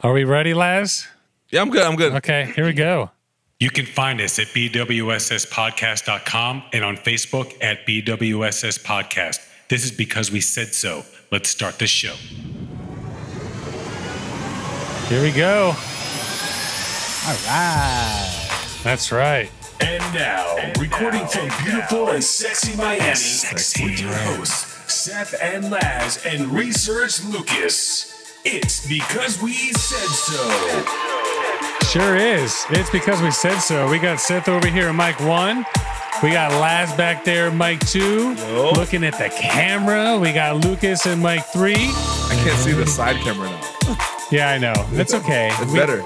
Are we ready, Laz? Yeah, I'm good. I'm good. Okay, here we go. You can find us at BWSSpodcast.com and on Facebook at BWSS Podcast. This is because we said so. Let's start the show. Here we go. All right. That's right. And now, recording from beautiful and sexy Miami, with your hosts, Seth and Laz and Research Lucas. It's because we said so. Sure is. It's because we said so. We got Seth over here in mic 1. We got Laz back there, mic 2, looking at the camera. We got Lucas in mic 3. I can't see the side camera now. Yeah, I know. That's okay. It's better.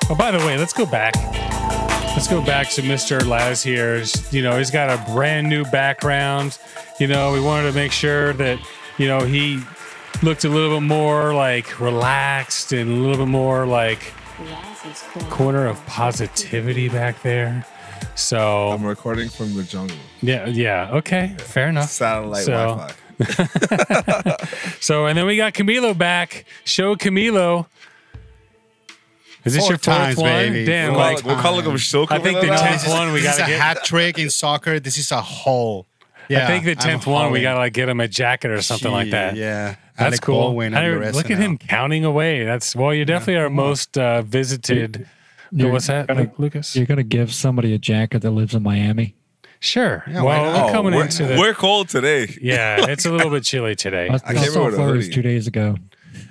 Oh, by the way, let's go back. Let's go back to Mr. Laz here. You know, he's got a brand new background. You know, we wanted to make sure that, you know, he looked a little bit more like relaxed and a little bit more like corner of positivity back there. So I'm recording from the jungle. Yeah. Okay. Fair enough. Satellite Wi-Fi. So, and then we got Camilo back. Show Camilo. Is this your fourth one? Baby. Damn, We'll call him show. I think the 10th one we got to This is a get. hat trick in soccer. This is a hole. I think the 10th one we got to like get him a jacket or something like that. Yeah. That's Alec cool. Baldwin on your Look at SNL. him counting away. That's you're definitely our most visited. What's that, Lucas? You're gonna give somebody a jacket that lives in Miami. Sure. Yeah, why well, not? we're coming into the. We're cold today. Yeah, it's a little bit chilly today. I came saw over with a photos hoodie. 2 days ago.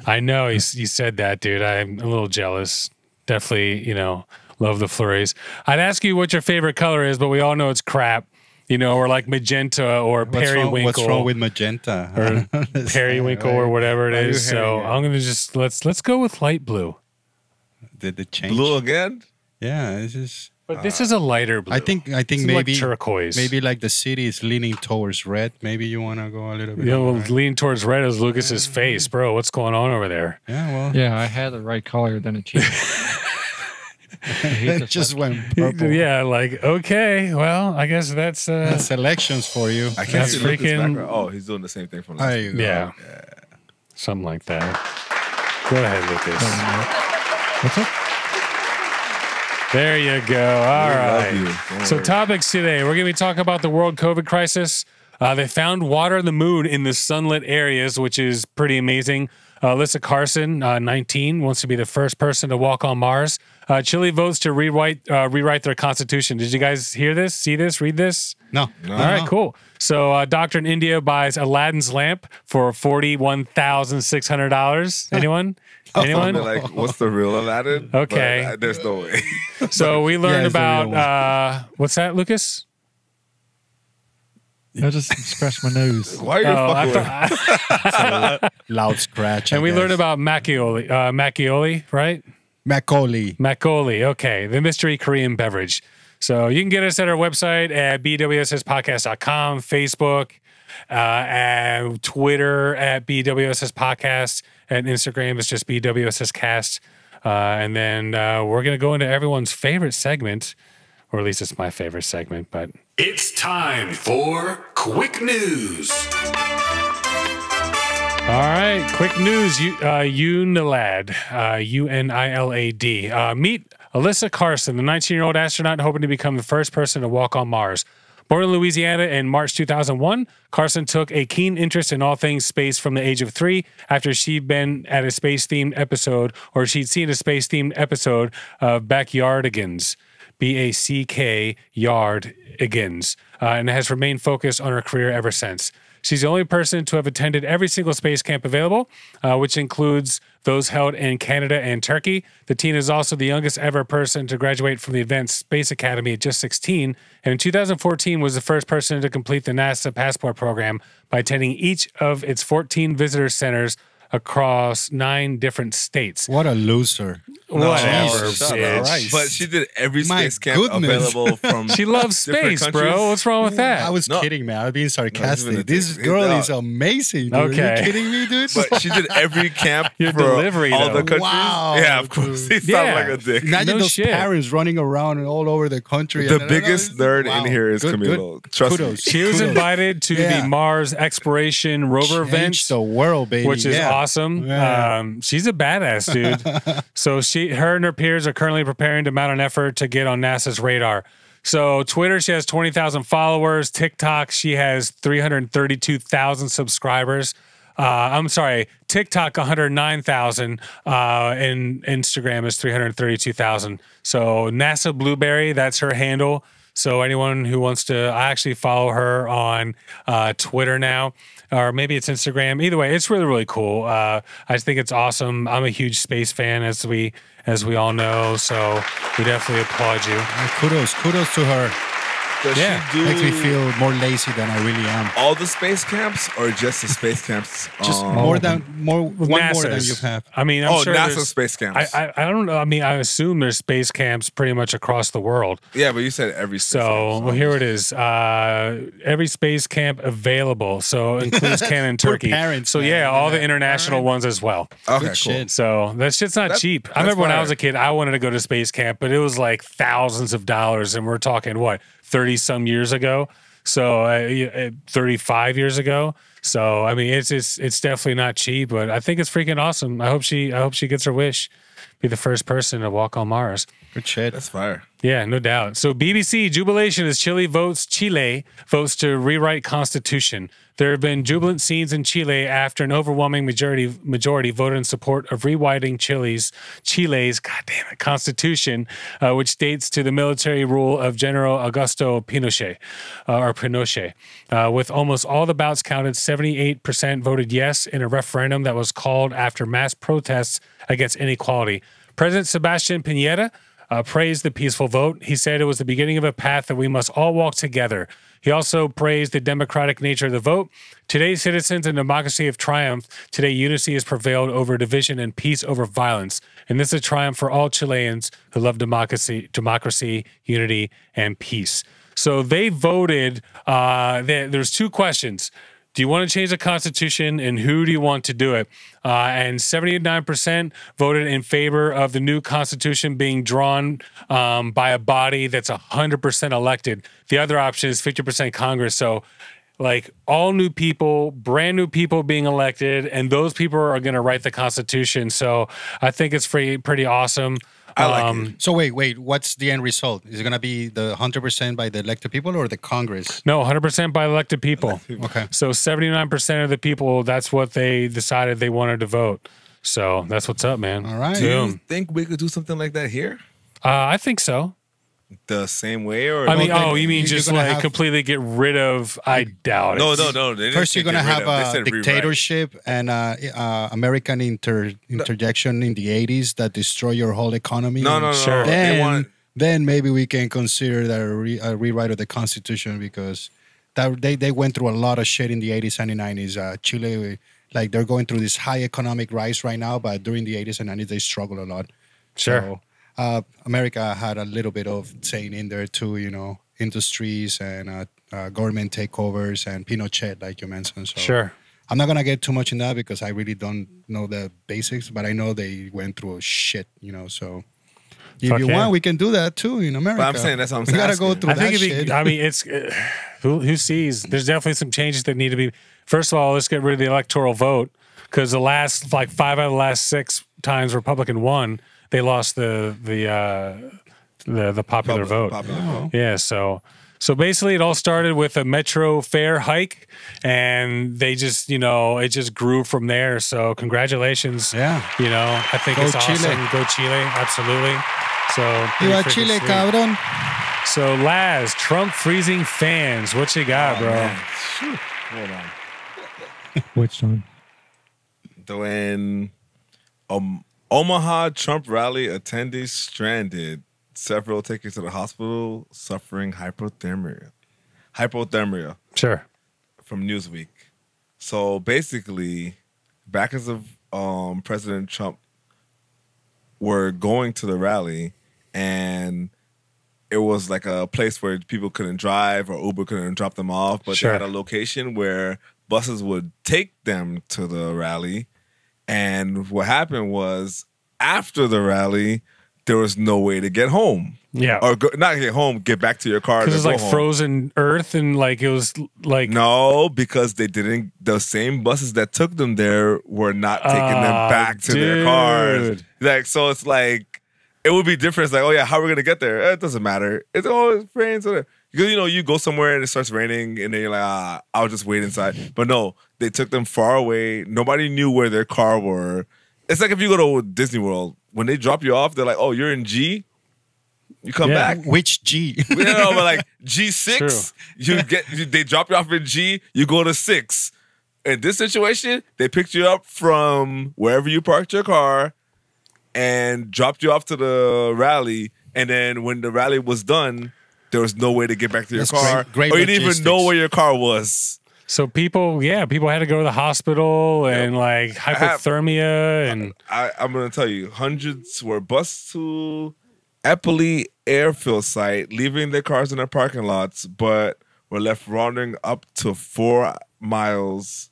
I know you said that, dude. I'm a little jealous. Definitely, you know, love the flurries. I'd ask you what your favorite color is, but we all know it's crap. You know, or like magenta or periwinkle. What's wrong with magenta? or periwinkle or whatever it Why are you is. So hating it? I'm gonna just let's go with light blue. Did it change? Blue again? Yeah, this is. But this is a lighter blue. I think It's maybe like turquoise. Maybe like the city is leaning towards red. Maybe you want to go a little bit. You know, on red. lean towards red is Lucas's face, bro. What's going on over there? Yeah, well, Yeah, I had the right color, then it changed. it just went purple. Yeah, like okay, well, I guess that's Selections for you. I can't That's see Lucas' freaking- background. Oh, he's doing the same thing from last There you go. yeah, something like that. Go ahead, Lucas. What's up? There you go. All right. love you. Don't So worry. topics today. We're going to be talking about the world COVID crisis. They found water in the moon in the sunlit areas, which is pretty amazing. Alyssa Carson, 19, wants to be the first person to walk on Mars. Chile votes to rewrite their constitution. Did you guys hear this, see this, read this? No. All right, cool. So a doctor in India buys Aladdin's lamp for $41,600. Anyone? Anyone? They're like, what's the real Aladdin? Okay. But, there's no way. So we learned it's the real about what's that, Lucas? I just scratched my nose. Why are you fucking with Loud scratch. And I we learned guess. about Makgeolli, right? Makgeolli. Makgeolli, okay, the mystery Korean beverage. So you can get us at our website at BWSSpodcast.com, Facebook, and Twitter at BWSS Podcast, and Instagram is just BWSS Cast. And then we're going to go into everyone's favorite segment, or at least it's my favorite segment, but It's time for Quick News. all right, quick news. Unilad, UNILAD. Meet Alyssa Carson, the 19-year-old astronaut hoping to become the first person to walk on Mars. Born in Louisiana in March 2001, Carson took a keen interest in all things space from the age of 3 after she'd been at a space-themed episode, or she'd seen a space-themed episode of Backyardigans. BACK Yardigans, and has remained focused on her career ever since. She's the only person to have attended every single space camp available, which includes those held in Canada and Turkey. The teen is also the youngest ever person to graduate from the Advanced Space Academy at just 16, and in 2014 was the first person to complete the NASA Passport program by attending each of its 14 visitor centers across 9 different states. What a loser. Whatever. shut bitch. up. Christ. But she did every My space camp goodness. available from. She loves Different space, bro. countries? What's wrong with that? I was No. kidding, man. I was being No, sarcastic. he's This been a girl dick. is amazing, dude. Okay. Are you kidding me, dude? But she did every camp Your for delivery, all though. the countries. Wow, Yeah, of course. He sounds Yeah. like a dick. Imagine No those shit. parents running around all over the country. The and- biggest nerd Wow. in here is Good, Camilo. good. Trust Kudos. me. She was Kudos. invited to Yeah. the Mars exploration rover Change event, the world, baby. which is Yeah. awesome. Yeah. She's a badass, dude. So her and her peers are currently preparing to mount an effort to get on NASA's radar. So Twitter, she has 20,000 followers. TikTok, she has 332,000 subscribers. I'm sorry, TikTok 109,000, and Instagram is 332,000. So NASA Blueberry, that's her handle. So anyone who wants to, I actually follow her on Twitter now, or maybe it's Instagram. Either way, it's really, really cool. I just think it's awesome. I'm a huge space fan, as we all know. So we definitely applaud you. Kudos to her. Does Yeah. she do Makes me feel more lazy than I really am. all the space camps or just the space camps? Just one more than NASA's. you have. I mean, I'm sure NASA there's- space camps. I don't know. I mean, I assume there's space camps pretty much across the world. Yeah, but you said every space So, camp, well, here it is. Every space camp available. So includes Canada and Poor Turkey. parents, So man. yeah, all the Yeah. international ones as well. Okay, Good cool. shit. So that shit's not cheap. I that's remember when I fire. was a kid, I wanted to go to space camp, but it was like thousands of dollars, and we're talking what 30 some years ago. So 35 years ago. So I mean, it's definitely not cheap, but I think it's freaking awesome. I hope she gets her wish, be the first person to walk on Mars. Good shit. That's fire. Yeah, no doubt. So BBC jubilation as Chile votes to rewrite constitution. There have been jubilant scenes in Chile after an overwhelming majority voted in support of rewriting Chile's goddamn it, constitution, which dates to the military rule of General Augusto Pinochet, with almost all the ballots counted. 78% voted yes in a referendum that was called after mass protests against inequality. President Sebastián Piñera praised the peaceful vote. He said it was the beginning of a path that we must all walk together. He also praised the democratic nature of the vote. Today, citizens and democracy have triumphed. Today, unity has prevailed over division and peace over violence. And this is a triumph for all Chileans who love democracy, unity, and peace. So they voted. There's two questions. Do you want to change the Constitution, and who do you want to do it? And 79% voted in favor of the new Constitution being drawn by a body that's 100% elected. The other option is 50% Congress. So, like, all new people, brand new people being elected, and those people are going to write the Constitution. So I think it's pretty awesome. I like it. So wait. What's the end result? Is it gonna be the 100% by the elected people or the Congress? No, 100% by elected people. Okay. So 79% of the people, that's what they decided they wanted to vote. So that's what's up, man. All right. Do you Boom. think we could do something like that here? I think so. The same way, or I mean, Well, you mean you're just gonna like have- completely get rid of? I doubt it. no. They didn't First, say you're gonna get rid have of, they a said rewrite. dictatorship and American interjection in the 80s that destroy your whole economy. No. Sure. They want Then maybe we can consider that a rewrite of the Constitution because they went through a lot of shit in the 80s and the 90s. Chile, like they're going through this high economic rise right now, but during the 80s and 90s they struggled a lot. Sure. So America had a little bit of saying in there too, industries and government takeovers and Pinochet, like you mentioned. So Sure. I'm not gonna get too much in that because I really don't know the basics, but I know they went through shit, So if Fuck you yeah. want, we can do that too in America. I'm saying that's what I'm We gotta asking. go through I that think it'd shit. be. I mean, it's who sees. There's definitely some changes that need to be. First of all, let's get rid of the electoral vote because the last 5 out of the last 6 times Republican won, they lost the popular vote. Popular vote. Yeah, so basically it all started with a metro fare hike and they just, it just grew from there. So congratulations. Yeah. I think Go it's awesome. Chile. Go Chile, absolutely. So Viva pretty freaking Chile, sweet. cabrón. So Laz, Trump freezing fans. What you got, bro? Man. Phew. Hold on. Which one? When Omaha Trump rally attendees stranded, several taken to the hospital suffering hypothermia. Sure. From Newsweek. So basically, backers of President Trump were going to the rally, and it was like a place where people couldn't drive or Uber couldn't drop them off, but Sure. they had a location where buses would take them to the rally. And what happened was, after the rally, there was no way to get home. Yeah. Or not get home, get back to your car. Because it's go like home. frozen earth and like it was like No, because they didn't. The same buses that took them there were not taking them back to their cars. dude. Like, so it's like it would be different. It's like, oh yeah, how are we gonna get there? It doesn't matter. It's always rains. Because you go somewhere and it starts raining, and then you're like, I'll just wait inside. But no, they took them far away. Nobody knew where their car were. It's like if you go to Disney World, when they drop you off, they're like, oh, you're in G. You come Yeah. back. Which G? But like G6, they drop you off in G, you go to 6. In this situation, they picked you up from wherever you parked your car and dropped you off to the rally. And then when the rally was done, there was no way to get back to your That's car. great or you didn't even know logistics. where your car was. So people had to go to the hospital and like hypothermia and I'm going to tell you, hundreds were bused to Eppley Airfield site, leaving their cars in their parking lots, but were left wandering up to 4 miles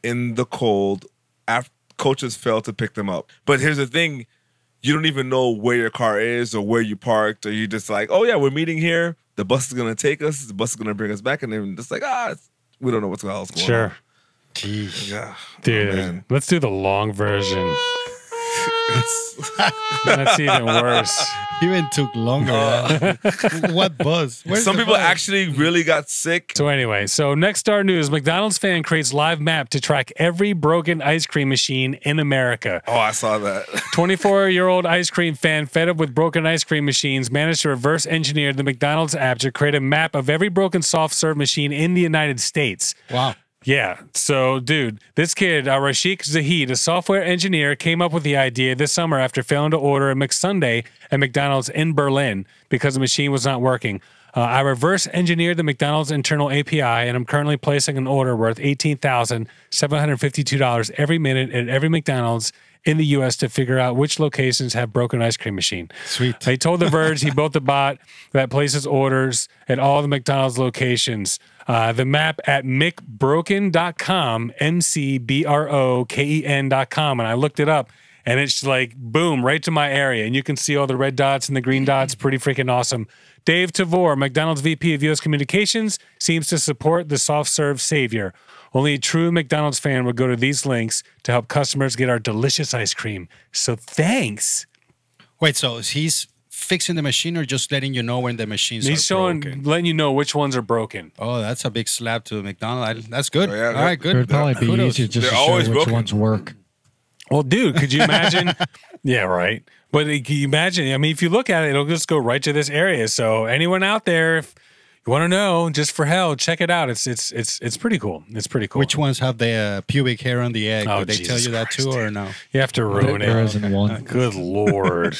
in the cold after coaches failed to pick them up. But here's the thing, you don't even know where your car is or where you parked, or you just like, oh yeah, we're meeting here, the bus is going to take us, the bus is going to bring us back, and then just like, we don't know what's else going on. sure. Jeez. Yeah. Dude, Oh, man. let's do the long version. That's even worse. Even took longer. What buzz? Where's Some the people buzz? actually really got sick. So anyway, Next Star News, McDonald's fan creates live map to track every broken ice cream machine in America. Oh, I saw that. 24-year-old ice cream fan fed up with broken ice cream machines managed to reverse engineer the McDonald's app to create a map of every broken soft serve machine in the United States. Wow. Yeah. So, dude, this kid, Rashik Zahid, a software engineer, came up with the idea this summer after failing to order a McSunday at McDonald's in Berlin because the machine was not working. I reverse engineered the McDonald's internal API, and I'm currently placing an order worth $18,752 every minute at every McDonald's in the U.S. to figure out which locations have broken ice cream machine. Sweet. He told The Verge he built a bot that places orders at all the McDonald's locations. The map at mcbroken.com, MCBROKEN.com, and I looked it up, and it's like, boom, right to my area, and you can see all the red dots and the green dots. Pretty freaking awesome. Dave Tavor, McDonald's VP of U.S. Communications, seems to support the soft serve savior. Only a true McDonald's fan would go to these links to help customers get our delicious ice cream. So thanks. Wait, so he's fixing the machine or just letting you know when the machines He's are showing, broken? letting you know which ones are broken. Oh, that's a big slap to McDonald's. That's good. Oh, yeah, All right, It would good. probably be Kudos. easier just They're to show always which broken. ones work. Well, dude, could you imagine? Yeah, right. But can you imagine? I mean, if you look at it, it'll just go right to this area. So anyone out there, if you want to know, just for hell, check it out. It's pretty cool. It's pretty cool. Which ones have the pubic hair on the egg? Oh, Did they tell Jesus you that too Christ, or dude. no? You have to ruin There it. isn't one. Good Lord.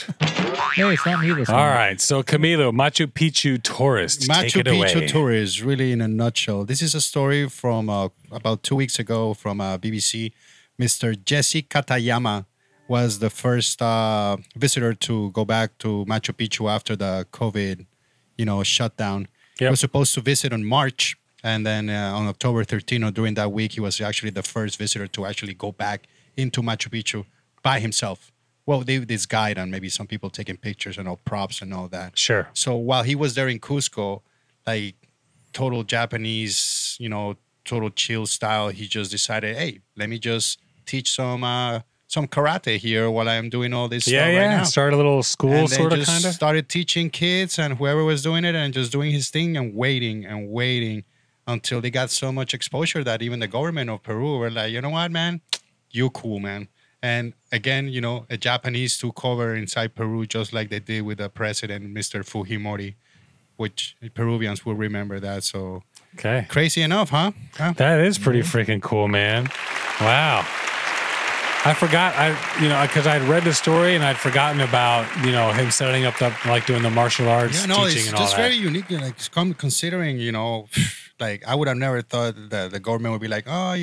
Hey, it's not me this All time. right. So Camilo, Machu Picchu tourist. Take Machu it away. Picchu tourist, really in a nutshell. This is a story from about 2 weeks ago from BBC. Mr. Jesse Katayama was the first visitor to go back to Machu Picchu after the COVID, shutdown. He Yep. was supposed to visit on March, and then on October 13 or during that week, he was actually the first visitor to actually go back into Machu Picchu by himself. Well, this guide and maybe some people taking pictures and all props and all that. Sure. So while he was there in Cusco, like total Japanese, total chill style, he just decided, hey, let me just teach some karate here while I'm doing all this stuff right now. Start a little school, And then sort of, just kind of. started teaching kids and whoever was doing it and just doing his thing and waiting until they got so much exposure that even the government of Peru were like, you know what, man, you cool, man. And again, a Japanese took over inside Peru just like they did with the president, Mr. Fujimori, which Peruvians will remember that. So Okay. crazy enough, huh? That is pretty freaking cool, man. Wow. I forgot, because I'd read the story and I'd forgotten about, him setting up doing the martial arts Yeah, no, teaching it's and all just that. very unique. Like, considering, like I would have never thought that the government would be like, oh,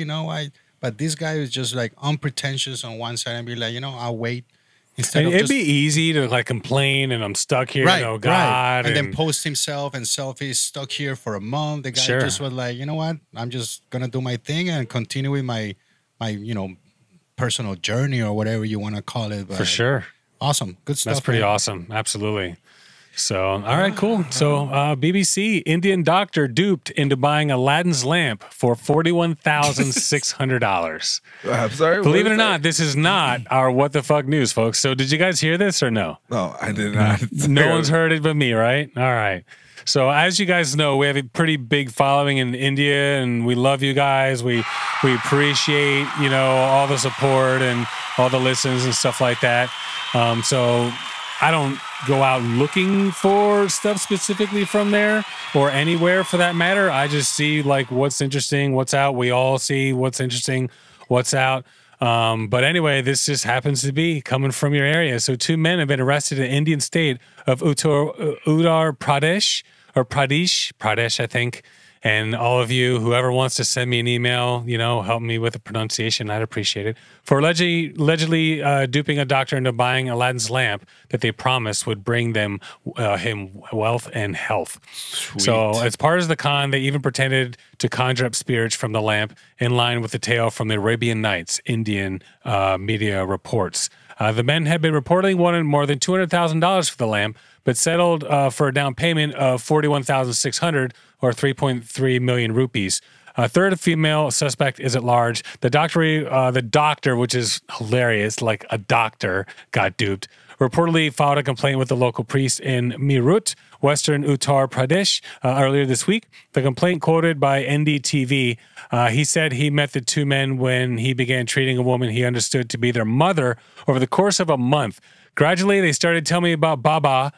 but this guy is just like unpretentious on one side and be like, I'll wait, Instead And of it'd just, be easy to like complain and I'm stuck here, right, oh God. and then post himself and selfies stuck here for a month. The guy Sure. just was like, you know what? I'm just gonna do my thing and continue with my personal journey or whatever you want to call it. But for sure. awesome, good stuff. That's pretty man. awesome. Absolutely. So, all right, cool. So, BBC, Indian doctor duped into buying Aladdin's lamp for $41,600. I'm sorry. Believe it what or is not, this is not our what the fuck news, folks. So, did you guys hear this or no? that? No, I did not. No one's heard it but me, right? All right. So, as you guys know, we have a pretty big following in India, and we love you guys. We appreciate all the support and all the listens and stuff like that. So, I don't go out looking for stuff specifically from there or anywhere for that matter. I just see like what's interesting, what's out. We all see what's interesting, what's out. But anyway, this just happens to be coming from your area. So 2 men have been arrested in the Indian state of Uttar Pradesh, I think. And all of you, whoever wants to send me an email, help me with the pronunciation, I'd appreciate it. For allegedly duping a doctor into buying Aladdin's lamp that they promised would bring him wealth and health. Sweet. So as part of the con, they even pretended to conjure up spirits from the lamp in line with the tale from the Arabian Nights, Indian media reports. The men had been reportedly wanted more than $200,000 for the lamp, but settled for a down payment of $41,600 or 3.3 million rupees. A third female suspect is at large. The doctor, which is hilarious, like a doctor got duped, reportedly filed a complaint with the local priest in Meerut, Western Uttar Pradesh, earlier this week. The complaint quoted by NDTV, he said he met the 2 men when he began treating a woman he understood to be their mother over the course of a month. Gradually, they started telling me about Baba,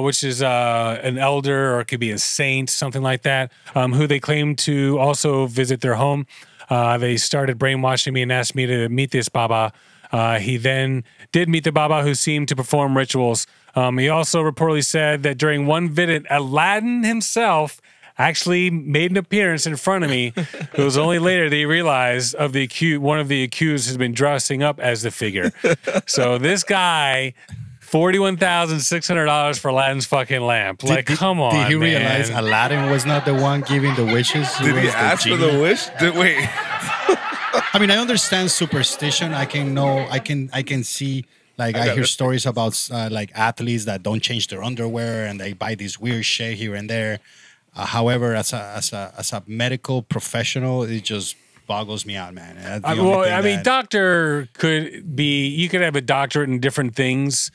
which is an elder or it could be a saint, something like that, who they claim to also visit their home. They started brainwashing me and asked me to meet this Baba. He then did meet the Baba, who seemed to perform rituals. He also reportedly said that during one visit, Aladdin himself actually made an appearance in front of me. It was only later that he realized one of the accused has been dressing up as the figure. So this guy, $41,600 for Aladdin's fucking lamp. Come on, Did he man. realize Aladdin was not the one giving the wishes? Did he ask for the wish? Wait. I mean, I understand superstition. I can see. Like I hear stories about like athletes that don't change their underwear and they buy this weird shit here and there. However, as a medical professional, it just boggles me out, man. Doctor could be. You could have a doctorate in different things.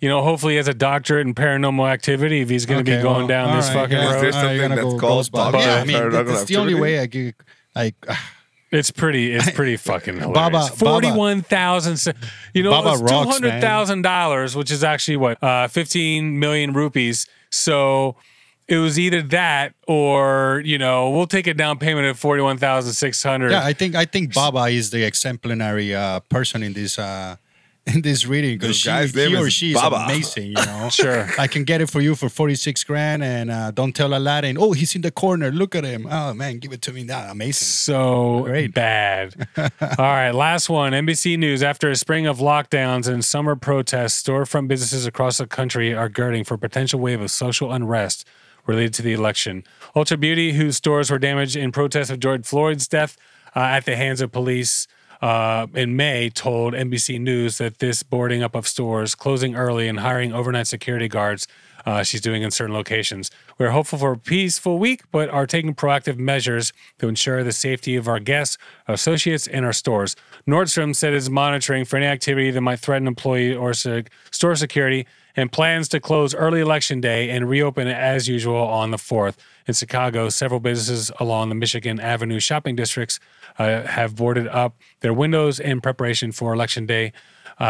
Hopefully, he has a doctorate in paranormal activity if he's going to be going down this fucking road. Is there something that's called yeah, I mean, it's the only way I could like. It's pretty fucking hilarious. $41,000. It's $200,000, which is actually what 15 million rupees. So it was either that or we'll take a down payment of $41,600. Yeah, I think Baba is the exemplary person in this reading because he or she is amazing. Sure, I can get it for you for 46 grand, and don't tell Aladdin. Oh, he's in the corner. Look at him. Oh man, give it to me now. Amazing. So great. Bad. All right, last one. NBC News. After a spring of lockdowns and summer protests, storefront businesses across the country are girding for a potential wave of social unrest related to the election. Ultra Beauty, whose stores were damaged in protest of George Floyd's death at the hands of police in May, told NBC News that this boarding up of stores, closing early, and hiring overnight security guards she's doing in certain locations. We're hopeful for a peaceful week, but are taking proactive measures to ensure the safety of our guests, our associates, and our stores. Nordstrom said it's monitoring for any activity that might threaten employee or store security and plans to close early election day and reopen as usual on the 4th. In Chicago, several businesses along the Michigan Avenue shopping districts have boarded up their windows in preparation for election day.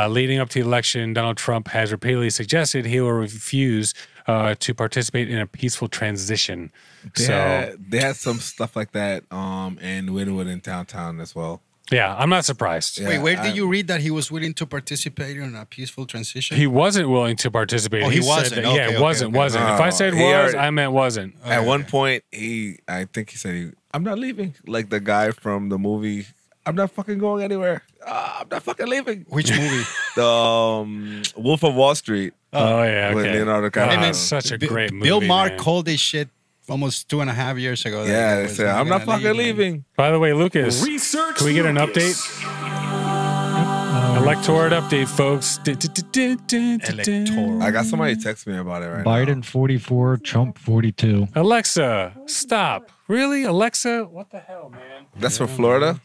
Leading up to the election, Donald Trump has repeatedly suggested he will refuse to participate in a peaceful transition. They had some stuff like that in Wynwood in downtown as well. Yeah, I'm not surprised. Yeah, wait, where did you read that he was willing to participate in a peaceful transition? He wasn't willing to participate. Oh, he wasn't. Okay, wasn't. No, if I said was, I meant wasn't. At one point, I think he said, I'm not leaving. Like the guy from the movie I'm not fucking going anywhere. I'm not fucking leaving. Which movie? The Wolf of Wall Street. Oh, yeah. With Okay. Leonardo Oh, DiCaprio. it's such a great movie. Bill Maher man. called this shit almost 2.5 years ago. Yeah, they was said, I'm not gonna fucking leave, man. leaving. By the way, Lucas, Research can we get an Lucas. update? Electorate update, folks. Electoral. I got somebody text me about it right Biden 44, Trump 42. Alexa, stop. Really? Alexa? What the hell, man? now. That's for Florida?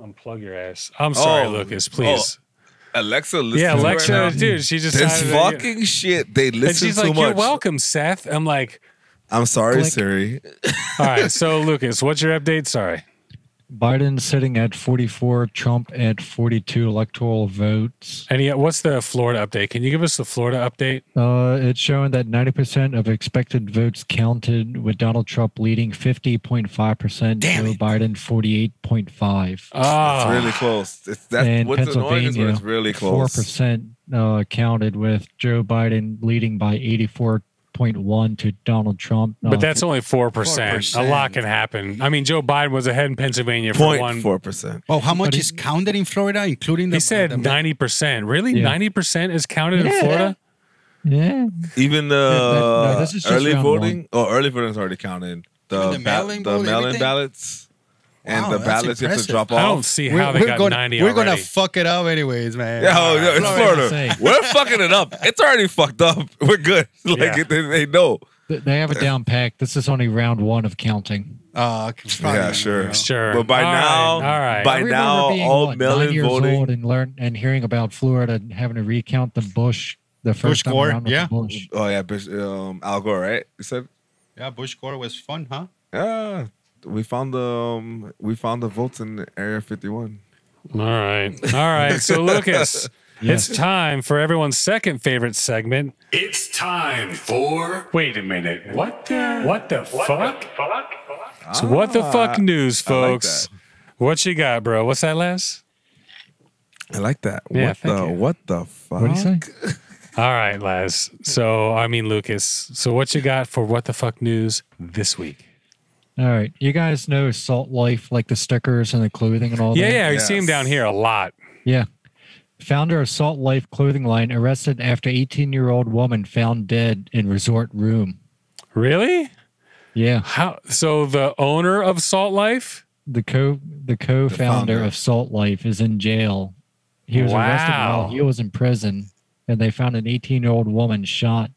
Unplug your ass. I'm sorry, Oh, Lucas, please. Alexa, listen Yeah, to Alexa, right now. dude, she just This decided fucking shit, they and listen she's too like, much. "You're welcome, Seth." I'm like, I'm sorry, Click. Siri. "All right." So, Lucas, what's your update? Sorry. Biden sitting at 44, Trump at 42 electoral votes. And yeah, what's the Florida update? Can you give us the Florida update? It's showing that 90% of expected votes counted, with Donald Trump leading 50.5%, Damn Joe it. Biden 48.5. Ah, It's really close. That's And what's annoying is when Pennsylvania, it's really close. 4% counted, with Joe Biden leading by 84.1 to Donald Trump. but that's only 4%. A 4%. lot can happen. I mean, Joe Biden was ahead in Pennsylvania for one. 0.4%. Well, how much But is counted in Florida, including the... He said the- 90%. Really? Yeah. 90% is counted in Yeah. Florida? Yeah. Even no, this is just early round voting. Oh, early voting is already counted. Even the mail-in vote, mail-in everything? ballots and Wow, the that's ballots you have to impressive. drop I don't off. see how they got 90 We're already. gonna fuck it up anyways, man. Yeah, oh, yeah, it's Florida. Florida. We're fucking it up. It's already fucked up. We're good. Like Yeah. they know. They have it down packed. This is only round one of counting. Yeah, sure. Sure. But by All now, right, all right. by I remember now, being, all 9 mail-in years voting. old and hearing about Florida and having to recount the the first Bush time Gore, around with yeah. the Bush. Oh yeah, Al Gore, right? You said. Yeah, Bush Gore was fun, huh? Yeah, we found the votes in Area 51. All right. All right. So, Lucas, Yes. it's time for everyone's second favorite segment. It's time for. Wait a minute. What the fuck? So, what the fuck news, I like folks? What you got, bro? What's that, Les? I like that. Yeah, thank you. What the fuck? What do you say? All right, Les. So, I mean, Lucas. So, what you got for what the fuck news this week? All right. You guys know Salt Life, like the stickers and the clothing and all Yeah, that? yeah. We see him Yes. down here a lot. Yeah. Founder of Salt Life clothing line arrested after 18-year-old woman found dead in resort room. Really? Yeah. How? So, the owner of Salt Life? The co-founder founder. of Salt Life is in jail. He was arrested Wow. while he was in prison, and they found an 18-year-old woman shot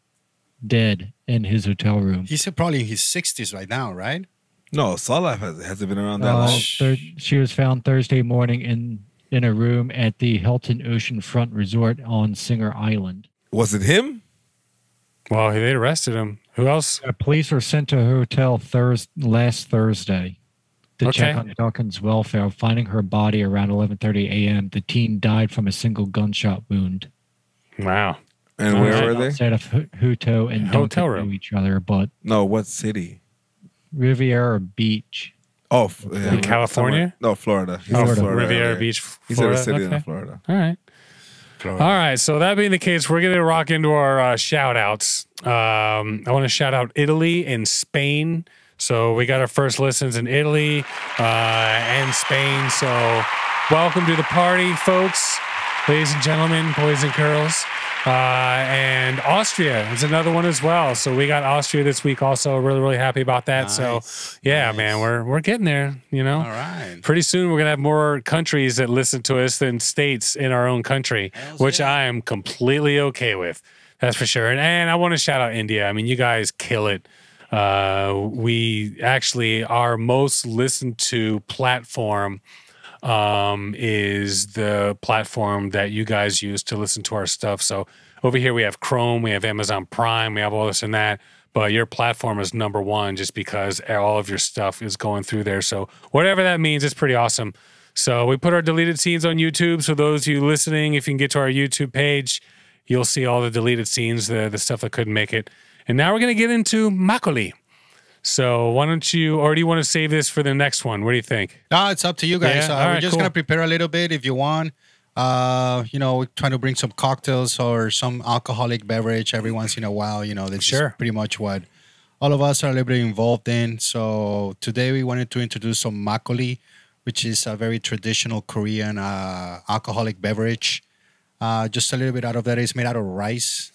dead in his hotel room. He's probably in his 60s right now, right? No, Salt Life hasn't been around that long. She was found Thursday morning in a room at the Hilton Oceanfront Resort on Singer Island. Was it him? Well, they arrested him. Who else? Police were sent to a hotel last Thursday to check Okay. on Dawkins' welfare. Finding her body around 11:30 a.m., the teen died from a single gunshot wound. Wow. And All where right. were they? Outside of Huto and Hotel hotel room. knew each other, but No, what city? Riviera Beach. Oh, In California? No, Florida. He Oh, said Riviera earlier. Beach, He said a Florida. city Okay. in Florida. All right. All right. So that being the case, we're going to rock into our shout outs. I want to shout out Italy and Spain. So we got our first listens in Italy and Spain. So welcome to the party, folks, ladies and gentlemen, boys and girls. And Austria is another one as well. So we got Austria this week also. Really, really happy about that. So yeah, Nice. man, we're getting there, you know. All right. Pretty soon we're gonna have more countries that listen to us than states in our own country, which I am completely okay with. That's for sure. And I want to shout out India. I mean, you guys kill it. We actually, our most listened to platform is the platform that you guys use to listen to our stuff. So over here we have Chrome, we have Amazon Prime, we have all this and that. But your platform is number one just because all of your stuff is going through there. So whatever that means, it's pretty awesome. So we put our deleted scenes on YouTube. So those of you listening, if you can get to our YouTube page, you'll see all the deleted scenes, the stuff that couldn't make it. And now we're going to get into Makgeolli. So why don't you, or do you want to save this for the next one? What do you think? No, it's up to you guys. Yeah? All We're right, just cool. gonna prepare a little bit if you want. We're trying to bring some cocktails or some alcoholic beverage every once in a while. You know, that's Sure. just pretty much what all of us are a little bit involved in. So today we wanted to introduce some Makgeolli, which is a very traditional Korean alcoholic beverage. Just a little bit out of that. It's made out of rice,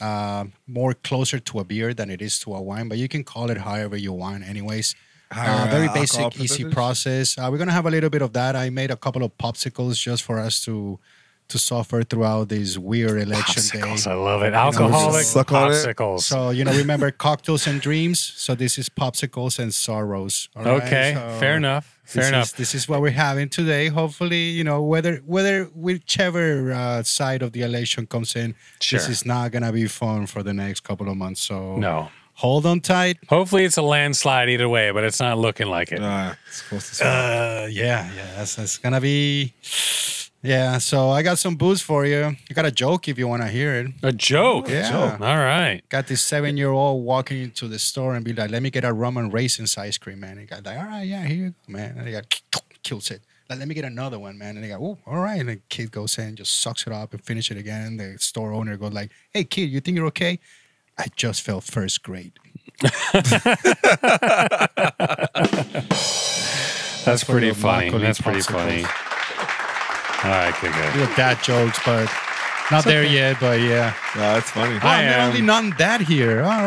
more closer to a beer than it is to a wine, but you can call it however you want anyways. Very basic, easy process. We're going to have a little bit of that. I made a couple of popsicles just for us to suffer throughout this weird election Popsicles, day. I love it. Alcoholic suck on it. popsicles. So, remember cocktails and dreams? So this is popsicles and sorrows. All right? Okay, So fair enough. Fair enough. This is what we're having today. Hopefully, whichever side of the election comes in, Sure. this is not going to be fun for the next couple of months. So No. hold on tight. Hopefully it's a landslide either way, but it's not looking like it. It's supposed to smell. That's going to be... Yeah, so I got some booze for you. I got a joke if you want to hear it. A joke. Yeah. All right. Got this 7-year-old walking into the store and be like, let me get a rum and raisins ice cream, man. And he got like, all right, yeah, here you go, man. And he got kills it. Like, let me get another one, man. And they go, oh, all right. And the kid goes in, just sucks it up and finish it again. The store owner goes like, hey, kid, you think you're okay? I just felt first grade. That's pretty funny. Makgeolli That's pretty popsicles. funny. All right, good. Little dad jokes, but not there yet, but yeah. No, that's funny. I There are am. only none dad here. All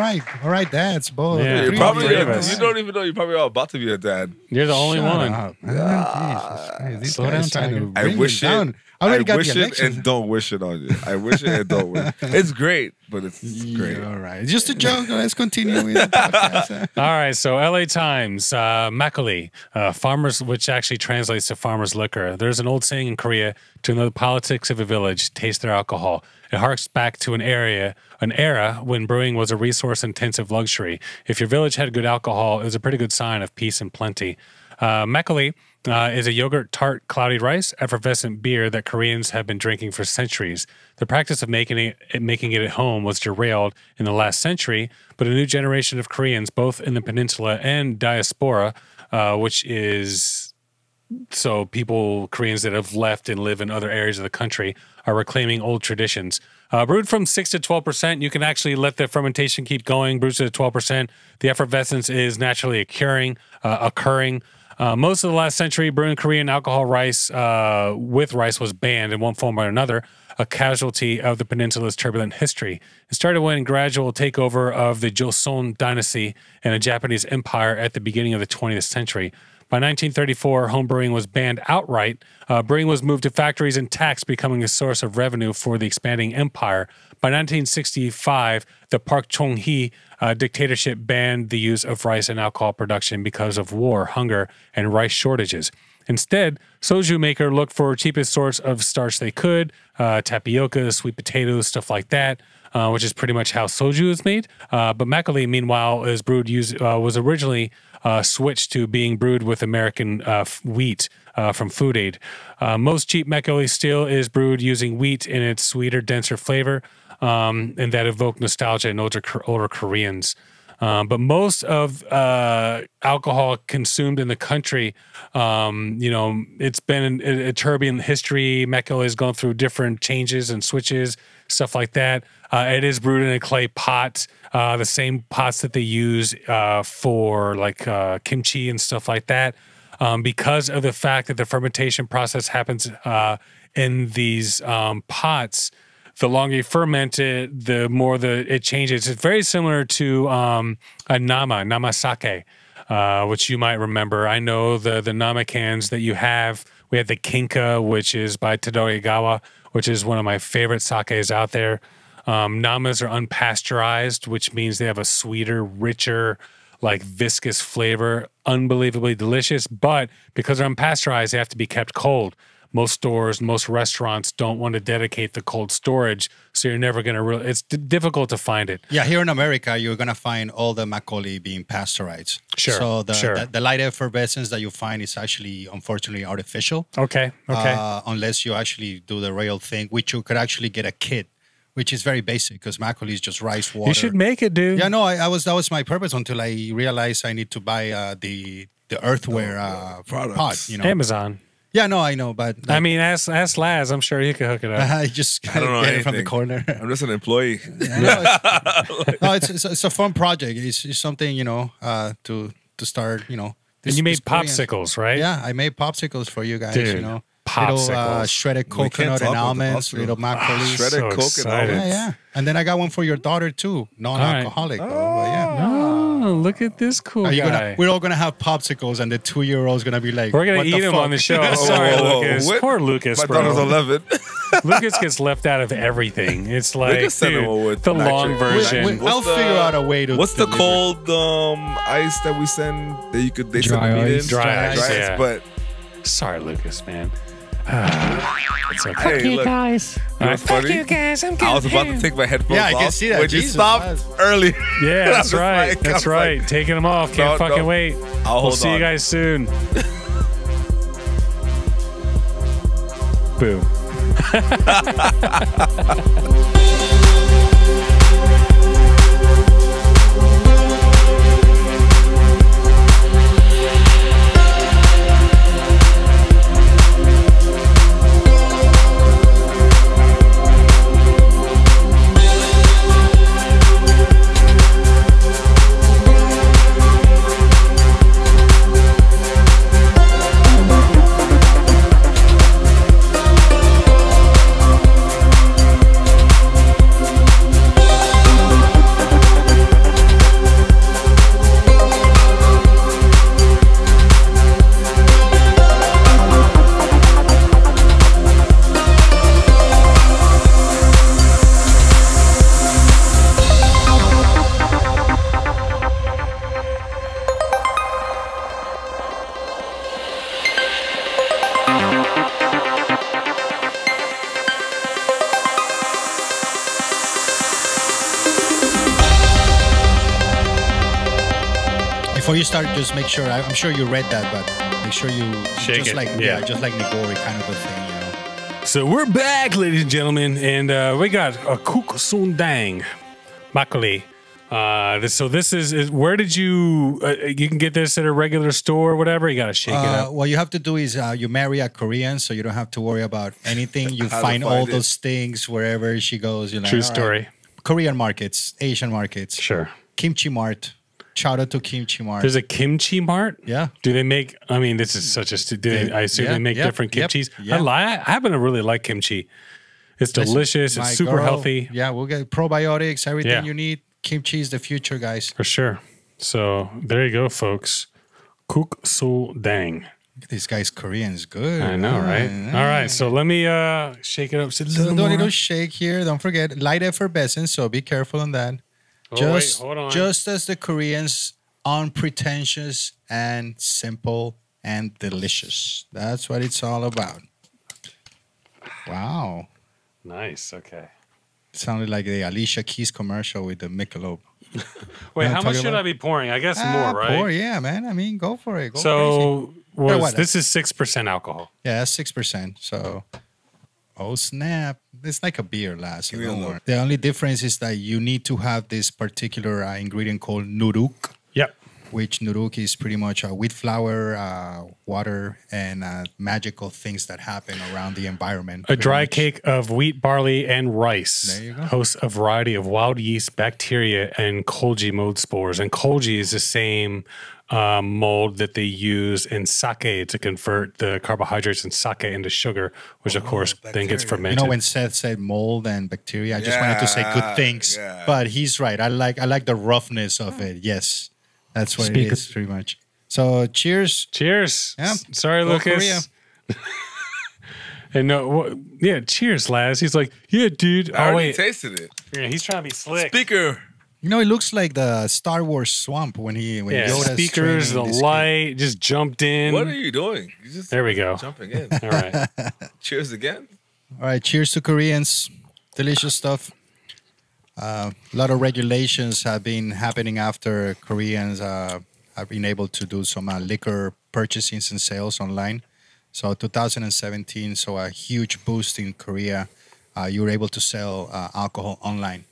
right, dads, both. Yeah, You're three probably of us. you don't even know you're probably all about to be a dad. You're the only Shut one. up, man. Jesus. These Slow guys down, trying to Tiger. I bring me wish it. down. I already got wish the it elections. and don't wish it on you. I wish it and don't wish. It's great, but it's great. Yeah, all right. Just a joke. Let's continue with the podcast. All right, so LA Times, Makgeolli, farmers, which actually translates to farmers' liquor. There's an old saying in Korea: to know the politics of a village, taste their alcohol. It harks back to an era when brewing was a resource-intensive luxury. If your village had good alcohol, it was a pretty good sign of peace and plenty. Makgeolli is a yogurt tart cloudy rice effervescent beer that Koreans have been drinking for centuries. The practice of making it at home was derailed in the last century, but a new generation of Koreans, both in the peninsula and diaspora, which is so Koreans that have left and live in other areas of the country, are reclaiming old traditions. Brewed from 6 to 12%, you can actually let the fermentation keep going. Brewed to 12%, the effervescence is naturally occurring. Most of the last century, brewing Korean alcohol rice with rice was banned in one form or another, a casualty of the peninsula's turbulent history. It started when gradual takeover of the Joseon dynasty and a Japanese empire at the beginning of the 20th century. By 1934, home brewing was banned outright. Brewing was moved to factories and taxed, becoming a source of revenue for the expanding empire. By 1965, the Park Chung-hee dictatorship banned the use of rice in alcohol production because of war, hunger, and rice shortages. Instead, soju maker looked for cheapest source of starch they could, tapioca, sweet potatoes, stuff like that, which is pretty much how soju is made. But Makgeolli, meanwhile, was originally switched to being brewed with American wheat from Food Aid. Most cheap Makgeolli still is brewed using wheat in its sweeter, denser flavor, and that evoke nostalgia in older Koreans. But most of alcohol consumed in the country, it's been a turbulent history. Makgeolli has gone through different changes and switches, stuff like that. It is brewed in a clay pot, the same pots that they use for like kimchi and stuff like that. Because of the fact that the fermentation process happens in these pots, the longer you ferment it, the more it changes. It's very similar to a nama sake, which you might remember. I know the nama cans that you have. We have the Kinka, which is by Tadorigawa, which is one of my favorite sakes out there. Namas are unpasteurized, which means they have a sweeter, richer, like viscous flavor, unbelievably delicious. But because they're unpasteurized, they have to be kept cold. Most stores, most restaurants don't want to dedicate the cold storage, so you're never going to it's difficult to find it. Yeah, here in America, you're going to find all the Makgeolli being pasteurized. Sure, So sure. the light effervescence that you find is actually, unfortunately, artificial. Okay. Unless you actually do the real thing, which you could actually get a kit, which is very basic because Makgeolli is just rice, water. You should make it, dude. Yeah, no, that was my purpose until I realized I need to buy the earthenware pot. Amazon. Yeah, no, I know, but I mean, ask Laz. I'm sure he could hook it up. I just I don't know get it from the anything. corner. I'm just an employee. It's a fun project. It's something to start And you made Koreans. popsicles, right? Yeah, I made popsicles for you guys. Dude, You know, popsicles. little shredded We can't coconut talk and about the almonds, popsicles. little Makgeolli. Shredded So coconut. excited. Yeah, yeah. And then I got one for your daughter too, non-alcoholic. Though, but yeah. Oh, look at this cool Are you guy. we're all gonna have popsicles, and the 2-year-old's gonna be like, We're gonna what eat the him fuck? on the show. Sorry, Whoa, whoa, Lucas. what? Poor Lucas, My bro. daughter's 11. Lucas gets left out of everything. It's like, can send him dude, with the nitric. long version. What's I'll the- figure out a way to. What's the deliver. cold ice that we send that you could they Dry send the meat ice. in? Dry ice, yeah. But Sorry, Lucas, man. It's okay. hey, look, guys. you know what's funny? guys. I'm I was about to take my headphones Yeah, I off can see that. when you Jesus, stopped that's- early. Yeah, I that's was right. like- I That's was right. like, Taking them off. Can't No, fucking no. wait. I'll We'll hold see you on. guys soon. Boo. Before you start, just make sure. I'm sure you read that, but make sure you Shake just it, like yeah. just like Nigori kind of a thing. You know. So we're back, ladies and gentlemen, and we got a Kuk Sundang Makgeolli. This is where did you you can get this at a regular store or whatever? You gotta shake it up. What you have to do is you marry a Korean, so you don't have to worry about anything. You How to find all find it. those things wherever she goes. You're like, True all right. story. Korean markets, Asian markets, Sure. Kimchi Mart. Shout out to Kimchi Mart. There's a kimchi mart. Yeah. Do they make? I mean, this is such a. I assume Yeah, they make yep, different yep, kimchis. yeah. I happen to really like kimchi. It's delicious. My It's super girl, healthy Yeah, we'll get probiotics, everything Yeah. you need. Kimchi is the future, guys. for sure. So there you go, folks. Kuk So Dang. Look at this guy's Korean is good. I know, right? All right. So let me shake it up. Just a So little do a more. little shake here. Don't forget light effervescence, so be careful on that. Oh, wait, hold on. Just as the Koreans, unpretentious and simple and delicious. That's what it's all about. Wow. Nice. Okay. Sounded like the Alicia Keys commercial with the Michelob. Wait, I'm how much talking should about- I be pouring? I guess more, right? Pour, yeah, man. I mean, go for it. Go crazy. So what? this is 6% alcohol. Yeah, that's 6%. So, oh snap! It's like a beer, last. Give me a look. The only difference is that you need to have this particular ingredient called nuruk, Yep. which nuruk is pretty much wheat flour, water, and magical things that happen around the environment. A pretty dry much. cake of wheat, barley, and rice. There you go. Hosts a variety of wild yeast, bacteria, and Kolji mold spores. And Kolji is the same mold that they use in sake to convert the carbohydrates in sake into sugar, which of course then gets bacteria. You fermented. know when Seth said mold and bacteria, I just wanted to say good Yeah, things, yeah. but he's right. I like the roughness of it. Yes, that's what Speak it is pretty much. So cheers. Cheers. Yeah. Sorry, Go Lucas. And yeah, cheers, Laz. He's like, yeah, dude. I Oh, already wait. tasted it. Yeah, he's trying to be slick. Speaker. You know, it looks like the Star Wars swamp when Yeah, Yoda's speakers, the training this kid. light just jumped in. What are you doing? You just There we go. jumping in. All right. Cheers again. All right, cheers to Koreans. Delicious stuff. A lot of regulations have been happening after Koreans have been able to do some liquor purchasings and sales online. So 2017 saw a huge boost in Korea. You were able to sell alcohol online.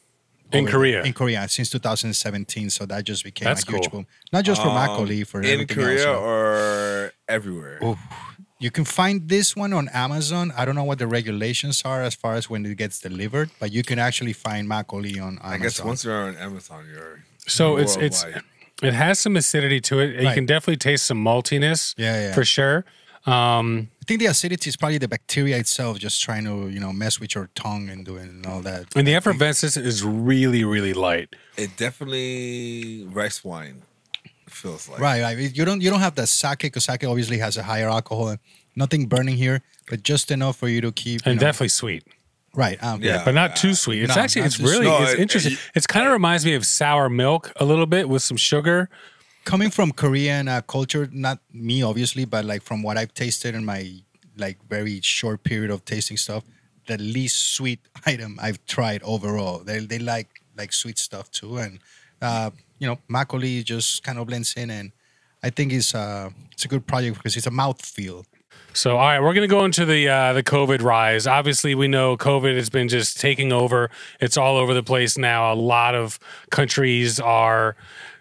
In over- Korea? In Korea since 2017. So that just became That's a huge cool. boom. Not just for Makgeolli, for in everything Korea else. or everywhere. Oof. You can find this one on Amazon. I don't know what the regulations are as far as when it gets delivered, but you can actually find Makgeolli on Amazon. I guess once you're on Amazon, you're So it's worldwide. It has some acidity to it. You Right. can definitely taste some maltiness. Yeah. For sure. I think the acidity is probably the bacteria itself just trying to, mess with your tongue and doing all that. And the effervescence is really, really light. It definitely rice wine feels like. Right. You don't have the sake, because sake obviously has a higher alcohol. And nothing burning here, but just enough for you to keep. And definitely sweet. Right. Yeah. But not too sweet. It's No, actually, not it's too really, sweet. it's No, interesting. It kind of reminds me of sour milk a little bit with some sugar. Coming from Korean culture, not me obviously, but like from what I've tasted in my like very short period of tasting stuff, the least sweet item I've tried overall. They like sweet stuff too, and Makgeolli just kind of blends in, and I think it's a good project because it's a mouthfeel. So, all right, we're going to go into the COVID rise. Obviously, we know COVID has been just taking over. It's all over the place now. A lot of countries are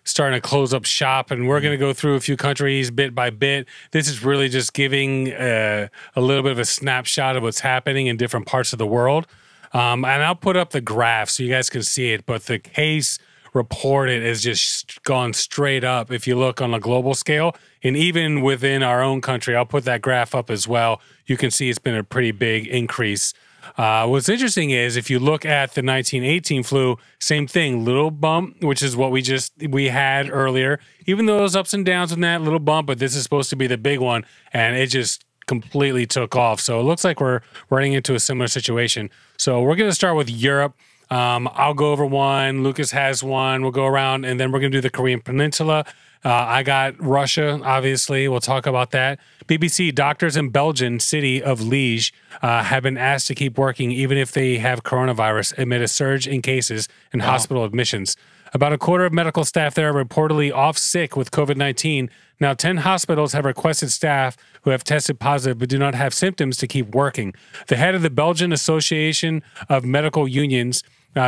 starting to close up shop, and we're going to go through a few countries bit by bit. This is really just giving a little bit of a snapshot of what's happening in different parts of the world. And I'll put up the graph so you guys can see it, but the case reported has just gone straight up if you look on a global scale. And even within our own country, I'll put that graph up as well. You can see it's been a pretty big increase. What's interesting is if you look at the 1918 flu, same thing, little bump, which is what we had earlier. Even though those ups and downs in that little bump, but this is supposed to be the big one, and it just completely took off. So it looks like we're running into a similar situation. So we're going to start with Europe. I'll go over one. Lucas has one. We'll go around, and then we're going to do the Korean Peninsula. I got Russia, obviously. We'll talk about that. BBC, doctors in Belgian city of Liège have been asked to keep working even if they have coronavirus amid a surge in cases and hospital admissions. About a quarter of medical staff there are reportedly off sick with COVID-19. Now, 10 hospitals have requested staff who have tested positive but do not have symptoms to keep working. The head of the Belgian Association of Medical Unions